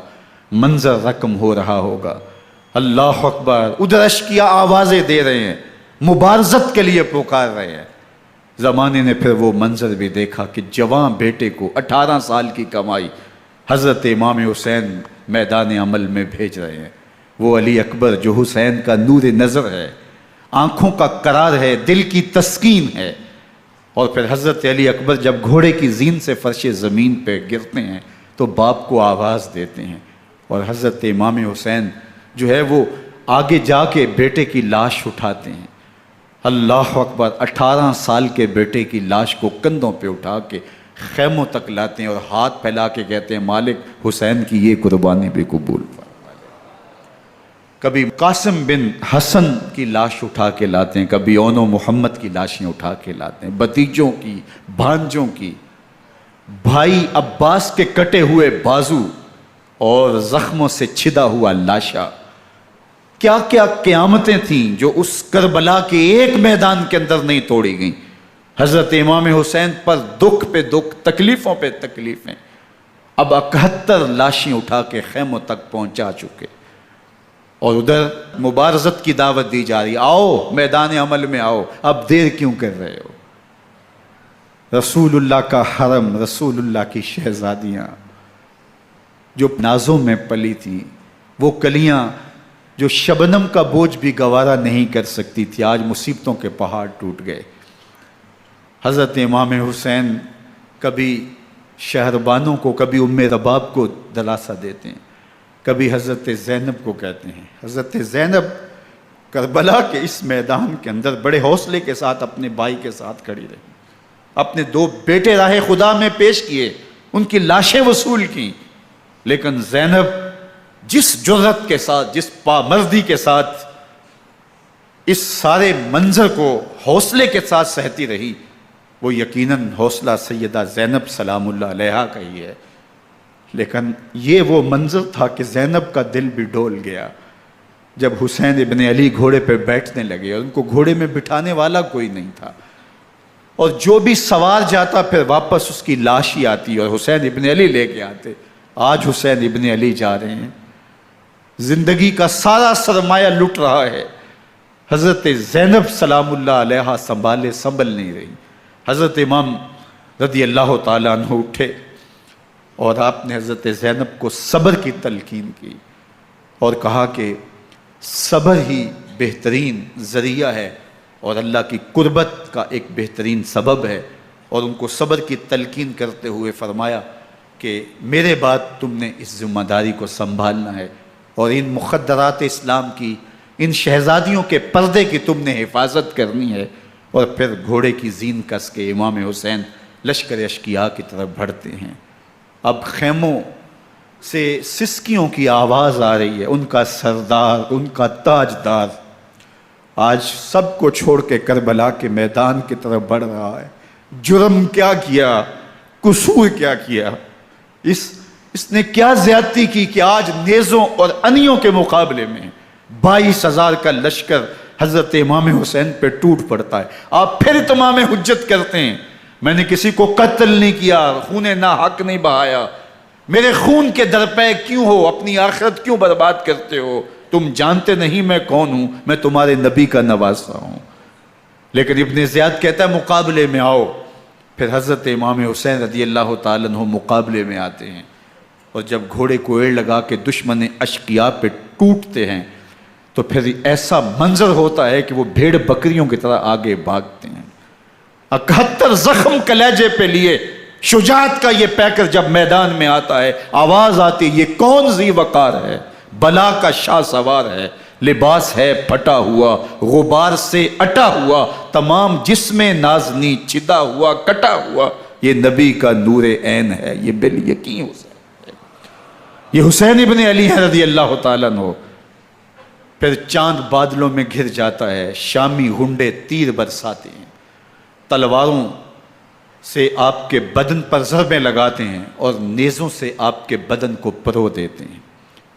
منظر رقم ہو رہا ہوگا۔ اللہ اکبر، ادھر اشکیا آوازیں دے رہے ہیں، مبارزت کے لیے پکار رہے ہیں۔ زمانے نے پھر وہ منظر بھی دیکھا کہ جوان بیٹے کو 18 سال کی کمائی حضرت امام حسین میدان عمل میں بھیج رہے ہیں۔ وہ علی اکبر جو حسین کا نور نظر ہے، آنکھوں کا قرار ہے، دل کی تسکین ہے۔ اور پھر حضرت علی اکبر جب گھوڑے کی زین سے فرش زمین پہ گرتے ہیں تو باپ کو آواز دیتے ہیں، اور حضرت امام حسین جو ہے وہ آگے جا کے بیٹے کی لاش اٹھاتے ہیں۔ اللہ اکبر، 18 سال کے بیٹے کی لاش کو کندھوں پہ اٹھا کے خیموں تک لاتے ہیں اور ہاتھ پھیلا کے کہتے ہیں مالک حسین کی یہ قربانی بھی قبول فرما۔ کبھی قاسم بن حسن کی لاش اٹھا کے لاتے ہیں، کبھی اون و محمد کی لاشیں اٹھا کے لاتے ہیں، بتیجوں کی، بھانجوں کی، بھائی عباس کے کٹے ہوئے بازو اور زخموں سے چھدا ہوا لاشا۔ کیا کیا قیامتیں تھیں جو اس کربلا کے ایک میدان کے اندر نہیں توڑی گئیں۔ حضرت امام حسین پر دکھ پہ دکھ، تکلیفوں پہ تکلیفیں، اب 71 لاشیں اٹھا کے خیموں تک پہنچا چکے، اور ادھر مبارزت کی دعوت دی جا رہی، آؤ میدان عمل میں آؤ، اب دیر کیوں کر رہے ہو۔ رسول اللہ کا حرم، رسول اللہ کی شہزادیاں جو نازوں میں پلی تھیں، وہ کلیاں جو شبنم کا بوجھ بھی گوارا نہیں کر سکتی تھی، آج مصیبتوں کے پہاڑ ٹوٹ گئے۔ حضرت امام حسین کبھی شہربانوں کو، کبھی ام رباب کو دلاسا دیتے ہیں، کبھی حضرت زینب کو کہتے ہیں۔ حضرت زینب کربلا کے اس میدان کے اندر بڑے حوصلے کے ساتھ اپنے بھائی کے ساتھ کھڑی رہی، اپنے 2 بیٹے راہ خدا میں پیش کیے، ان کی لاشیں وصول کی، لیکن زینب جس جرأت کے ساتھ، جس پامردی کے ساتھ اس سارے منظر کو حوصلے کے ساتھ سہتی رہی، وہ یقیناً حوصلہ سیدہ زینب سلام اللہ علیہا کا ہی ہے۔ لیکن یہ وہ منظر تھا کہ زینب کا دل بھی ڈول گیا جب حسین ابن علی گھوڑے پہ بیٹھنے لگے، اور ان کو گھوڑے میں بٹھانے والا کوئی نہیں تھا، اور جو بھی سوار جاتا پھر واپس اس کی لاش ہی آتی اور حسین ابن علی لے کے آتے۔ آج حسین ابن علی جا رہے ہیں، زندگی کا سارا سرمایہ لٹ رہا ہے، حضرت زینب سلام اللہ علیہا سنبھل نہیں رہی۔ حضرت امام رضی اللہ تعالیٰ عنہ اٹھے اور آپ نے حضرت زینب کو صبر کی تلقین کی اور کہا کہ صبر ہی بہترین ذریعہ ہے اور اللہ کی قربت کا ایک بہترین سبب ہے، اور ان کو صبر کی تلقین کرتے ہوئے فرمایا کہ میرے بعد تم نے اس ذمہ داری کو سنبھالنا ہے، اور ان مخدرات اسلام کی، ان شہزادیوں کے پردے کی تم نے حفاظت کرنی ہے۔ اور پھر گھوڑے کی زین کس کے امام حسین لشکر اشکیا کی طرف بڑھتے ہیں۔ اب خیموں سے سسکیوں کی آواز آ رہی ہے، ان کا سردار، ان کا تاجدار آج سب کو چھوڑ کے کربلا کے میدان کی طرف بڑھ رہا ہے۔ جرم کیا کیا، قصور کیا کیا، اس نے کیا زیادتی کی کہ آج نیزوں اور انیوں کے مقابلے میں 22,000 کا لشکر حضرت امام حسین پہ ٹوٹ پڑتا ہے۔ آپ پھر اتمام حجت کرتے ہیں، میں نے کسی کو قتل نہیں کیا، خون ناحق نہیں بہایا، میرے خون کے درپے کیوں ہو، اپنی آخرت کیوں برباد کرتے ہو، تم جانتے نہیں میں کون ہوں، میں تمہارے نبی کا نواسا ہوں۔ لیکن ابن زیاد کہتا ہے مقابلے میں آؤ۔ پھر حضرت امام حسین رضی اللہ تعالیٰ عنہ مقابلے میں آتے ہیں، اور جب گھوڑے کو ایڑ لگا کے دشمن اشقیاء پہ ٹوٹتے ہیں تو پھر ایسا منظر ہوتا ہے کہ وہ بھیڑ بکریوں کی طرح آگے بھاگتے ہیں۔ 71 زخم کلیجے پہ لیے شجاعت کا یہ پیکر جب میدان میں آتا ہے، آواز آتی، یہ کون ذی وقار ہے، بلا کا شاہ سوار ہے، لباس ہے پھٹا ہوا غبار سے اٹا ہوا، تمام جسم نازنی چدا ہوا کٹا ہوا، یہ نبی کا نور عین ہے، یہ بالیقین حسین ہے، یہ حسین ابن علی ہے رضی اللہ تعالیٰ عنہ۔ پھر چاند بادلوں میں گھر جاتا ہے، شامی غنڈے تیر برساتے ہیں، تلواروں سے آپ کے بدن پر ضربیں لگاتے ہیں اور نیزوں سے آپ کے بدن کو پرو دیتے ہیں۔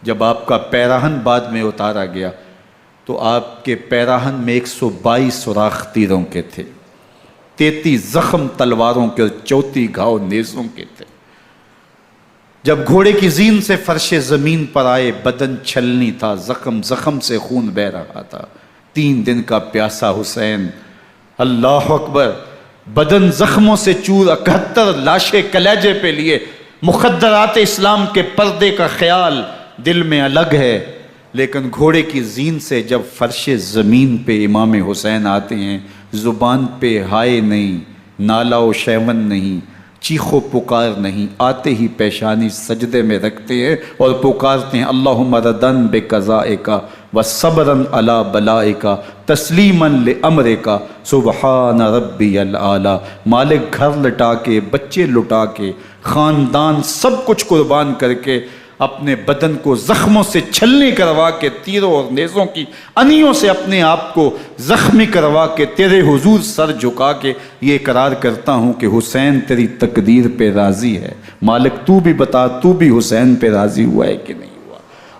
جب آپ کا پیراہن بعد میں اتارا گیا تو آپ کے پیراہن میں 122 سوراخ تیروں کے تھے، 33 زخم تلواروں کے اور 34 گھاؤ نیزوں کے تھے۔ جب گھوڑے کی زین سے فرش زمین پر آئے، بدن چھلنی تھا، زخم زخم سے خون بہ رہا تھا، 3 دن کا پیاسا حسین، اللہ اکبر، بدن زخموں سے چور، 71 لاشیں کلیجے پہ لیے، مخدرات اسلام کے پردے کا خیال دل میں الگ ہے، لیکن گھوڑے کی زین سے جب فرش زمین پہ امام حسین آتے ہیں، زبان پہ ہائے نہیں، نالا و شیون نہیں، چیخ و پکار نہیں، آتے ہی پیشانی سجدے میں رکھتے ہیں اور پکارتے ہیں اللہم ردن بقضائک و صبرن علی بلائک تسلیما لامرک سبحان ربی العالی۔ مالک گھر لٹا کے، بچے لٹا کے، خاندان سب کچھ قربان کر کے، اپنے بدن کو زخموں سے چھلنی کروا کے، تیروں اور نیزوں کی انیوں سے اپنے آپ کو زخمی کروا کے، تیرے حضور سر جھکا کے یہ اقرار کرتا ہوں کہ حسین تیری تقدیر پہ راضی ہے، مالک تو بھی بتا، تو بھی حسین پہ راضی ہوا ہے کہ نہیں ہوا۔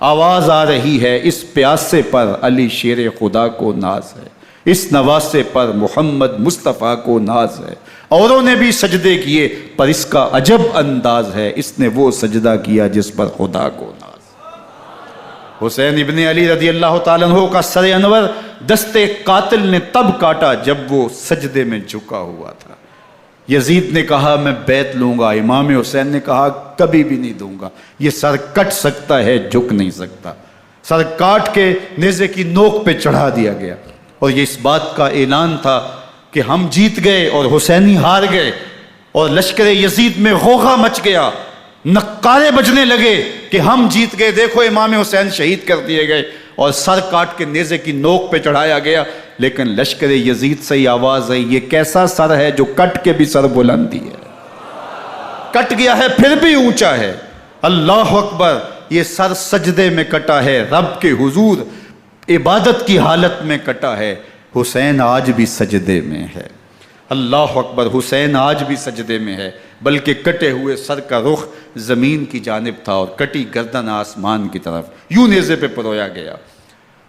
آواز آ رہی ہے، اس پیاسے پر علی شیر خدا کو ناز ہے، اس نواسے پر محمد مصطفیٰ کو ناز ہے۔ اوروں نے بھی سجدے کیے پر اس کا عجب انداز ہے، اس نے وہ سجدہ کیا جس پر خدا کو ناز۔ حسین ابن علی رضی اللہ تعالیٰ عنہ کا سر انور دستے قاتل نے تب کاٹا جب وہ سجدے میں جھکا ہوا تھا۔ یزید نے کہا میں بیعت لوں گا، امام حسین نے کہا کبھی بھی نہیں دوں گا، یہ سر کٹ سکتا ہے جھک نہیں سکتا۔ سر کاٹ کے نیزے کی نوک پہ چڑھا دیا گیا اور یہ اس بات کا اعلان تھا کہ ہم جیت گئے اور حسینی ہار گئے، اور لشکر یزید میں غوغا مچ گیا، نقارے بجنے لگے کہ ہم جیت گئے، دیکھو امام حسین شہید کر دیے گئے، اور سر کاٹ کے نیزے کی نوک پہ چڑھایا گیا۔ لیکن لشکر یزید سے ہی آواز آئی یہ کیسا سر ہے جو کٹ کے بھی سر بلندی ہے، کٹ گیا ہے پھر بھی اونچا ہے، اللہ اکبر، یہ سر سجدے میں کٹا ہے، رب کے حضور عبادت کی حالت میں کٹا ہے۔ حسین آج بھی سجدے میں ہے، اللہ اکبر، حسین آج بھی سجدے میں ہے، بلکہ کٹے ہوئے سر کا رخ زمین کی جانب تھا اور کٹی گردن آسمان کی طرف، یوں نیزے پہ پرویا گیا۔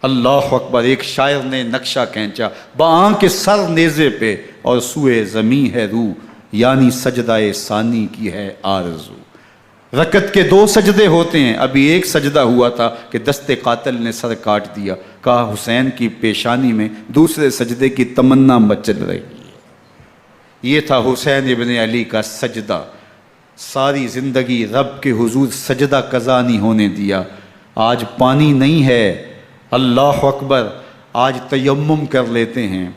اللہ اکبر، ایک شاعر نے نقشہ کھینچا، بآنکھ سر نیزے پہ اور سوئے زمیں ہے روح، یعنی سجدہ ثانی کی ہے آرزو۔ رکعت کے 2 سجدے ہوتے ہیں، ابھی ایک سجدہ ہوا تھا کہ دست قاتل نے سر کاٹ دیا، کہا حسین کی پیشانی میں دوسرے سجدے کی تمنا مچل رہی ہے۔ یہ تھا حسین ابن علی کا سجدہ، ساری زندگی رب کے حضور سجدہ قضا نہیں ہونے دیا۔ آج پانی نہیں ہے، اللہ اکبر، آج تیمم کر لیتے ہیں،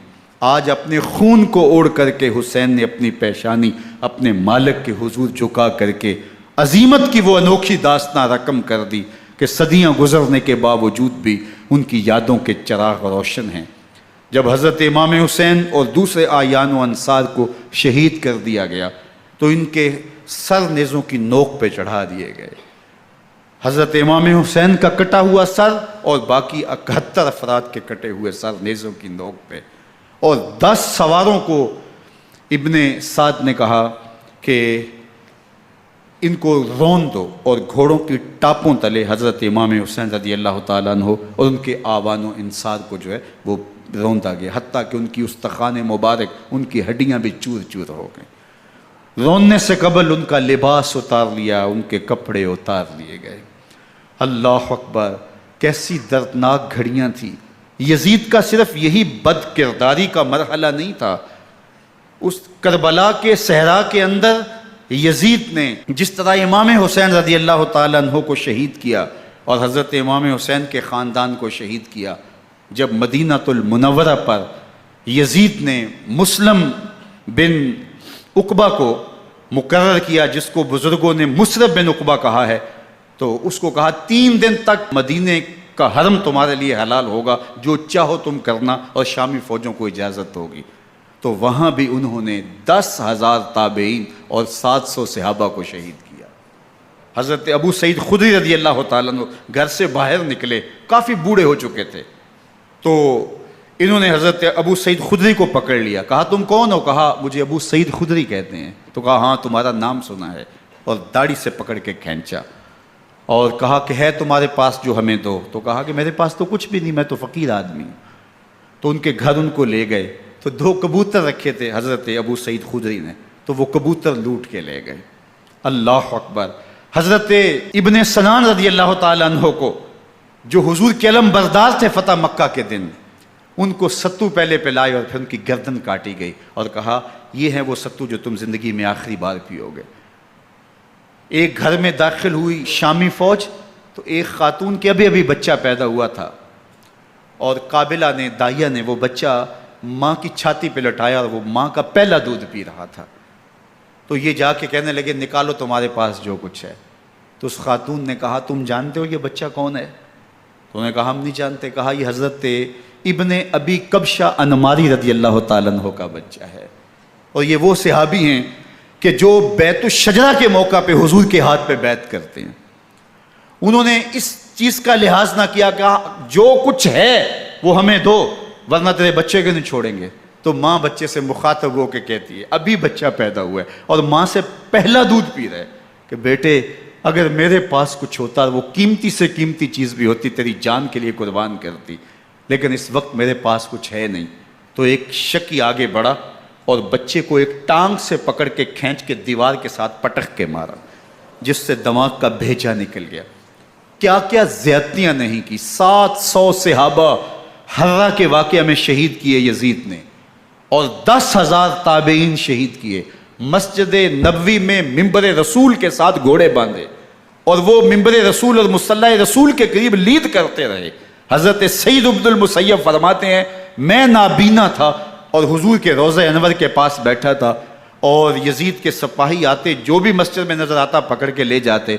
آج اپنے خون کو اوڑ کر کے حسین نے اپنی پیشانی اپنے مالک کے حضور جھکا کر کے عظیمت کی وہ انوکھی داستان رقم کر دی کہ صدیاں گزرنے کے باوجود بھی ان کی یادوں کے چراغ روشن ہیں۔ جب حضرت امام حسین اور دوسرے آیان و انصار کو شہید کر دیا گیا تو ان کے سر نیزوں کی نوک پہ چڑھا دیے گئے۔ حضرت امام حسین کا کٹا ہوا سر اور باقی 71 افراد کے کٹے ہوئے سر نیزوں کی نوک پہ، اور 10 سواروں کو ابن سعد نے کہا کہ ان کو رون دو، اور گھوڑوں کی ٹاپوں تلے حضرت امام حسین رضی اللہ تعالیٰ عنہ اور ان کے آوان و انصار کو جو ہے وہ روندا گیا، حتیٰ کہ ان کی استخوان مبارک، ان کی ہڈیاں بھی چور چور ہو گئیں۔ روننے سے قبل ان کا لباس اتار لیا، ان کے کپڑے اتار لیے گئے۔ اللہ اکبر، کیسی دردناک گھڑیاں تھیں۔ یزید کا صرف یہی بد کرداری کا مرحلہ نہیں تھا، اس کربلا کے صحرا کے اندر یزید نے جس طرح امام حسین رضی اللہ تعالیٰ عنہ کو شہید کیا اور حضرت امام حسین کے خاندان کو شہید کیا، جب مدینہ المنورہ پر یزید نے مسلم بن عقبہ کو مقرر کیا، جس کو بزرگوں نے مصرب بن عقبہ کہا ہے، تو اس کو کہا 3 دن تک مدینے کا حرم تمہارے لیے حلال ہوگا، جو چاہو تم کرنا، اور شامی فوجوں کو اجازت ہوگی۔ تو وہاں بھی انہوں نے 10,000 تابعین اور 700 صحابہ کو شہید کیا۔ حضرت ابو سعید خدری رضی اللہ تعالیٰ عنہ گھر سے باہر نکلے، کافی بوڑھے ہو چکے تھے، تو انہوں نے حضرت ابو سعید خدری کو پکڑ لیا، کہا تم کون ہو؟ کہا مجھے ابو سعید خدری کہتے ہیں۔ تو کہا ہاں تمہارا نام سنا ہے، اور داڑھی سے پکڑ کے کھینچا اور کہا کہ ہے تمہارے پاس جو ہمیں دو؟ تو کہا کہ میرے پاس تو کچھ بھی نہیں، میں تو فقیر آدمی ہوں۔ تو ان کے گھر ان کو لے گئے، تو 2 کبوتر رکھے تھے حضرت ابو سعید خدری نے، تو وہ کبوتر لوٹ کے لے گئے۔ اللہ اکبر۔ حضرت ابن سنان رضی اللہ تعالیٰ عنہ کو، جو حضور کے علم بردار تھے فتح مکہ کے دن، ان کو ستو پہلے پلائے اور پھر ان کی گردن کاٹی گئی، اور کہا یہ ہے وہ ستو جو تم زندگی میں آخری بار پیو گے۔ ایک گھر میں داخل ہوئی شامی فوج، تو ایک خاتون کے ابھی بچہ پیدا ہوا تھا، اور قابلہ نے، دائیہ نے وہ بچہ ماں کی چھاتی پہ لٹایا، اور وہ ماں کا پہلا دودھ پی رہا تھا۔ تو یہ جا کے کہنے لگے نکالو تمہارے پاس جو کچھ ہے۔ تو اس خاتون نے کہا تم جانتے ہو یہ بچہ کون ہے؟ تو انہوں نے کہا ہم نہیں جانتے۔ کہا یہ حضرت ابن ابی کبشہ انماری رضی اللہ تعالیٰ عنہ کا بچہ ہے، اور یہ وہ صحابی ہیں کہ جو بیت الشجرہ کے موقع پہ حضور کے ہاتھ پہ بیعت کرتے ہیں۔ انہوں نے اس چیز کا لحاظ نہ کیا کہ جو کچھ ہے وہ ہمیں دو، ورنہ تیرے بچے کو نہیں چھوڑیں گے۔ تو ماں بچے سے مخاطب ہو کے کہتی ہے، ابھی بچہ پیدا ہوا ہے اور ماں سے پہلا دودھ پی رہے، کہ بیٹے اگر میرے پاس کچھ ہوتا، وہ قیمتی سے قیمتی چیز بھی ہوتی، تیری جان کے لیے قربان کرتی، لیکن اس وقت میرے پاس کچھ ہے نہیں۔ تو ایک شکی آگے بڑھا اور بچے کو ایک ٹانگ سے پکڑ کے کھینچ کے دیوار کے ساتھ پٹک کے مارا، جس سے دماغ کا بھیجا نکل گیا۔ کیا کیا زیادتیاں نہیں کی۔ 700 صحابہ حرہ کے واقعہ میں شہید کیے یزید نے، اور 10,000 تابعین شہید کیے۔ مسجد نبوی میں ممبر رسول کے ساتھ گھوڑے باندھے، اور وہ ممبر رسول اور مصلی رسول کے قریب لید کرتے رہے۔ حضرت سید عبد المسیب فرماتے ہیں میں نابینا تھا اور حضور کے روضہ انور کے پاس بیٹھا تھا، اور یزید کے سپاہی آتے، جو بھی مسجد میں نظر آتا پکڑ کے لے جاتے،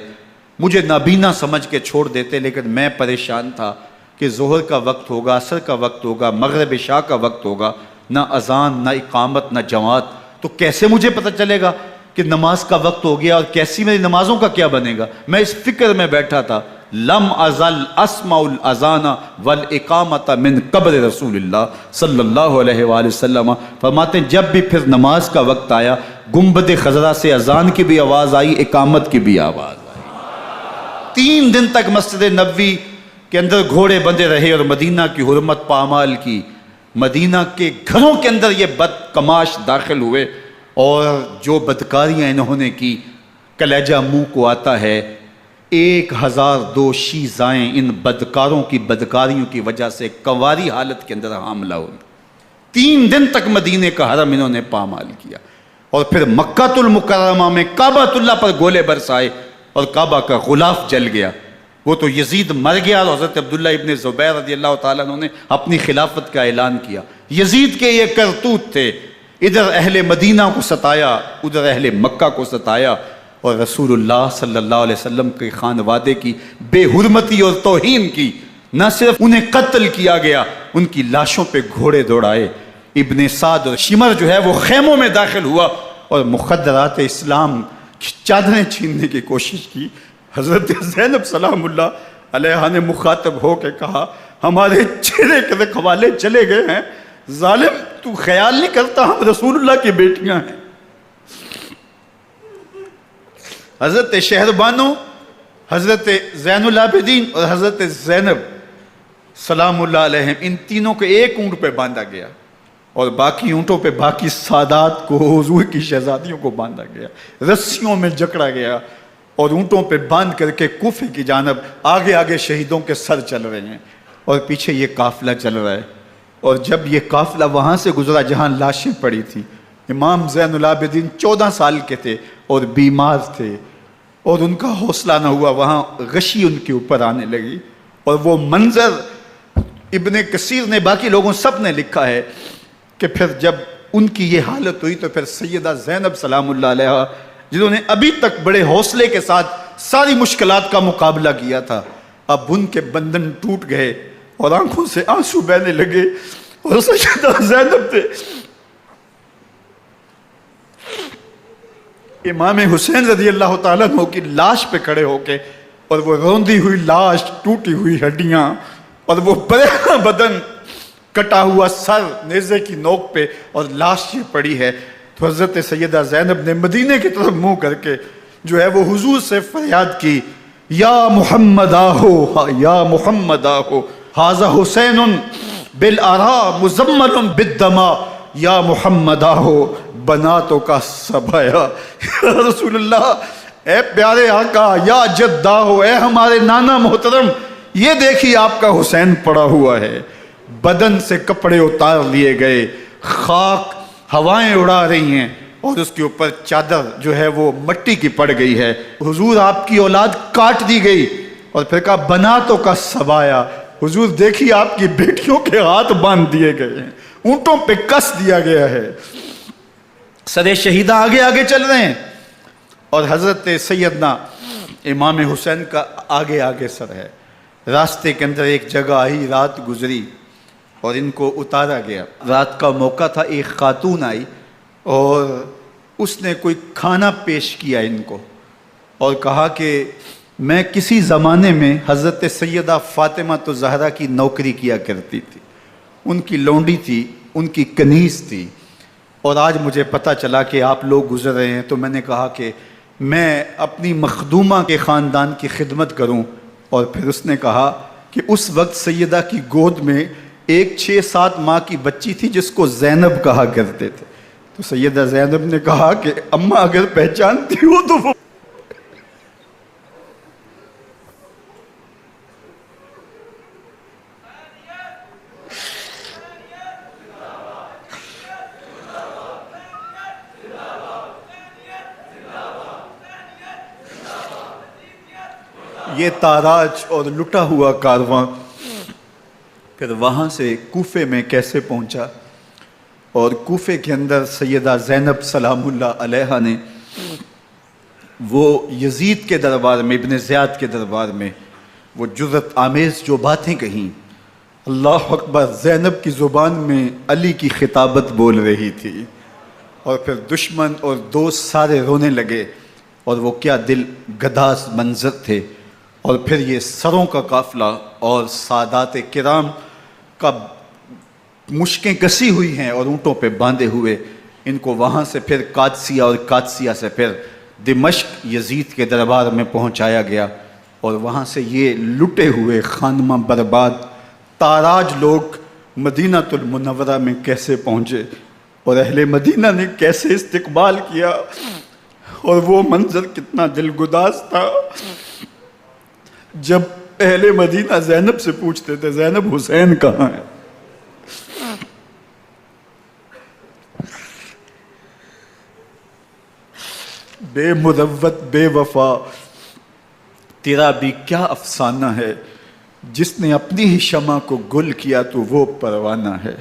مجھے نابینا سمجھ کے چھوڑ دیتے، لیکن میں پریشان تھا کہ ظہر کا وقت ہوگا، عصر کا وقت ہوگا، مغرب عشاء کا وقت ہوگا، نہ اذان، نہ اقامت، نہ جماعت، تو کیسے مجھے پتہ چلے گا کہ نماز کا وقت ہو گیا، اور کیسی میری نمازوں کا کیا بنے گا؟ میں اس فکر میں بیٹھا تھا۔ لم ازل اسمع الاذان والاقامت من قبر رسول اللہ صلی اللہ علیہ وآلہ وسلم۔ فرماتے ہیں جب بھی پھر نماز کا وقت آیا، گنبد خضرا سے اذان کی بھی آواز آئی، اقامت کی بھی آواز آئی۔ 3 دن تک مسجد نبوی کے اندر گھوڑے بندے رہے، اور مدینہ کی حرمت پامال کی۔ مدینہ کے گھروں کے اندر یہ بدکماش داخل ہوئے، اور جو بدکاریاں انہوں نے کی، کلیجہ منہ کو آتا ہے۔ 1002 شیزائیں ان بدکاروں کی بدکاریوں کی وجہ سے کنواری حالت کے اندر حاملہ ہوئی۔ 3 دن تک مدینے کا حرم انہوں نے پامال کیا، اور پھر مکہ المکرمہ میں کعبۃ اللہ پر گولے برسائے، اور کعبہ کا غلاف جل گیا۔ وہ تو یزید مر گیا، اور حضرت عبداللہ ابن زبیر رضی اللہ تعالیٰ عنہ نے اپنی خلافت کا اعلان کیا۔ یزید کے یہ کرتوت تھے، ادھر اہل مدینہ کو ستایا، ادھر اہل مکہ کو ستایا، اور رسول اللہ صلی اللہ علیہ وسلم کے خانوادے کی بے حرمتی اور توہین کی۔ نہ صرف انہیں قتل کیا گیا، ان کی لاشوں پہ گھوڑے دوڑائے۔ ابن سعد اور شمر جو ہے وہ خیموں میں داخل ہوا، اور مخدرات اسلام کی چادریں چھیننے کی کوشش کی۔ حضرت زینب سلام اللہ علیہ نے مخاطب ہو کے کہا ہمارے چہرے کے رکھوالے چلے گئے ہیں، ظالم تو خیال نہیں کرتا ہم رسول اللہ کی بیٹیاں ہیں۔ حضرت شہربانو، حضرت زین العابدین اور حضرت زینب سلام اللہ علیہم، ان تینوں کو ایک اونٹ پہ باندھا گیا، اور باقی اونٹوں پہ باقی سادات کو، حضور کی شہزادیوں کو باندھا گیا، رسیوں میں جکڑا گیا، اور اونٹوں پہ باندھ کر کے کوفے کی جانب آگے آگے شہیدوں کے سر چل رہے ہیں، اور پیچھے یہ قافلہ چل رہا ہے۔ اور جب یہ قافلہ وہاں سے گزرا جہاں لاشیں پڑی تھیں، امام زین العابدین 14 سال کے تھے اور بیمار تھے، اور ان کا حوصلہ نہ ہوا، وہاں غشی ان کے اوپر آنے لگی، اور وہ منظر ابن کثیر نے، باقی لوگوں سب نے لکھا ہے کہ پھر جب ان کی یہ حالت ہوئی تو پھر سیدہ زینب سلام اللہ علیہ، جنہوں نے ابھی تک بڑے حوصلے کے ساتھ ساری مشکلات کا مقابلہ کیا تھا، اب ان کے بندن ٹوٹ گئے اور آنکھوں سے آنسو بہنے لگے، اور سیدہ زینب نے امام حسین رضی اللہ تعالیٰ عنہ کی لاش پہ کھڑے ہو کے، اور وہ روندی ہوئی لاش، ٹوٹی ہوئی ہڈیاں، اور وہ برینا بدن، کٹا ہوا سر نیزے کی نوک پہ، اور لاش یہ پڑی ہے، تو حضرت سیدہ زینب نے مدینے کی طرف منہ کر کے جو ہے وہ حضور سے فریاد کی، یا محمد آہو، یا محمد آہو، ھذا حسین بالآراء مزمل بالدماء، یا محمد آہو بناتوں کا سبایا۔ یا رسول اللہ، اے پیارے آقا، یا جد آہو، اے ہمارے نانا محترم، یہ دیکھیے آپ کا حسین پڑا ہوا ہے، بدن سے کپڑے اتار لیے گئے، خاک ہوائیں اڑا رہی ہیں، اور اس کے اوپر چادر جو ہے وہ مٹی کی پڑ گئی ہے۔ حضور آپ کی اولاد کاٹ دی گئی، اور پھر کہا بناتوں کا سبایا، حضور دیکھیے آپ کی بیٹیوں کے ہاتھ باندھ دیے گئے ہیں، اونٹوں پہ کس دیا گیا ہے، سر شہیدہ آگے آگے چل رہے ہیں، اور حضرت سیدنا امام حسین کا آگے آگے سر ہے۔ راستے کے اندر ایک جگہ آئی، رات گزری اور ان کو اتارا گیا۔ رات کا موقع تھا، ایک خاتون آئی اور اس نے کوئی کھانا پیش کیا ان کو، اور کہا کہ میں کسی زمانے میں حضرت سیدہ فاطمہ الزہرا کی نوکری کیا کرتی تھی، ان کی لونڈی تھی، ان کی کنیز تھی، اور آج مجھے پتہ چلا کہ آپ لوگ گزر رہے ہیں، تو میں نے کہا کہ میں اپنی مخدومہ کے خاندان کی خدمت کروں۔ اور پھر اس نے کہا کہ اس وقت سیدہ کی گود میں ایک 6-7 ماہ کی بچی تھی جس کو زینب کہا کرتے تھے، تو سیدہ زینب نے کہا کہ اماں اگر پہچانتی ہو تو وہ یہ تاراج اور لٹا ہوا کارواں پھر وہاں سے کوفے میں کیسے پہنچا، اور کوفے کے اندر سیدہ زینب سلام اللہ علیہا نے وہ یزید کے دربار میں، ابن زیاد کے دربار میں وہ جرأت آمیز جو باتیں کہیں، اللہ اکبر، زینب کی زبان میں علی کی خطابت بول رہی تھی، اور پھر دشمن اور دوست سارے رونے لگے، اور وہ کیا دل گداز منظر تھے۔ اور پھر یہ سروں کا قافلہ اور سادات کرام کا مشکیں کسی ہوئی ہیں اور اونٹوں پہ باندھے ہوئے، ان کو وہاں سے پھر قادسیہ، اور قادسیہ سے پھر دمشق یزید کے دربار میں پہنچایا گیا، اور وہاں سے یہ لٹے ہوئے خانمہ برباد تاراج لوگ مدینہ المنورہ میں کیسے پہنچے، اور اہل مدینہ نے کیسے استقبال کیا، اور وہ منظر کتنا دلگداز تھا جب اہل مدینہ زینب سے پوچھتے تھے زینب حسین کہاں ہے؟ بے مروت بے وفا تیرا بھی کیا افسانہ ہے، جس نے اپنی ہی شمع کو گل کیا تو وہ پروانہ ہے۔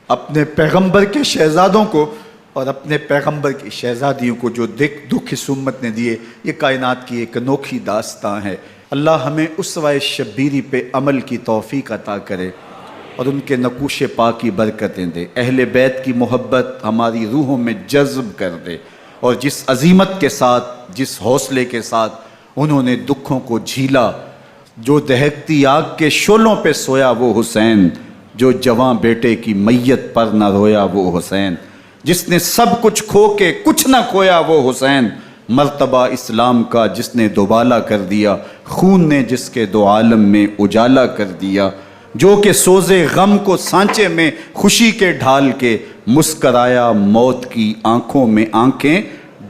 اپنے پیغمبر کے شہزادوں کو اور اپنے پیغمبر کی شہزادیوں کو جو دکھ اس امت نے دیے، یہ کائنات کی ایک انوکھی داستان ہے۔ اللہ ہمیں اسوہ شبیری پہ عمل کی توفیق عطا کرے اور ان کے نقوش پاک کی برکتیں دے، اہل بیت کی محبت ہماری روحوں میں جذب کر دے، اور جس عظیمت کے ساتھ، جس حوصلے کے ساتھ انہوں نے دکھوں کو جھیلا، جو دہکتی آگ کے شعلوں پہ سویا وہ حسین، جو جواں بیٹے کی میت پر نہ رویا وہ حسین، جس نے سب کچھ کھو کے کچھ نہ کھویا وہ حسین، مرتبہ اسلام کا جس نے دوبالا کر دیا، خون نے جس کے دو عالم میں اجالا کر دیا، جو کہ سوزے غم کو سانچے میں خوشی کے ڈھال کے مسکرایا موت کی آنکھوں میں آنکھیں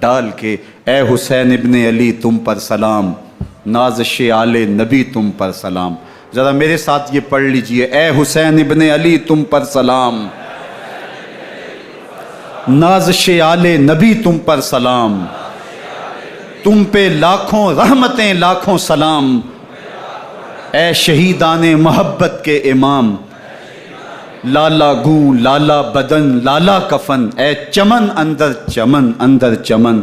ڈال کے۔ اے حسین ابن علی تم پر سلام، نازش آل نبی تم پر سلام۔ ذرا میرے ساتھ یہ پڑھ لیجئے، اے حسین ابن علی تم پر سلام، نازش آل نبی تم پر سلام، تم پہ لاکھوں رحمتیں لاکھوں سلام، اے شہیدان محبت کے امام، لالا گوں لالا بدن لالا کفن، اے چمن اندر چمن اندر چمن،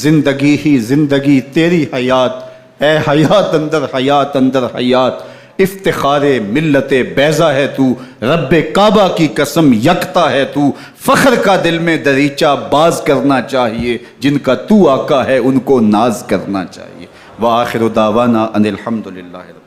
زندگی ہی زندگی تیری حیات اے حیات اندر حیات اندر حیات، افتخار ملت بیضا ہے تو، رب کعبہ کی قسم یکتا ہے تو، فخر کا دل میں دریچہ باز کرنا چاہیے، جن کا تو آقا ہے ان کو ناز کرنا چاہیے۔ وآخر دعوانا ان الحمدللہ۔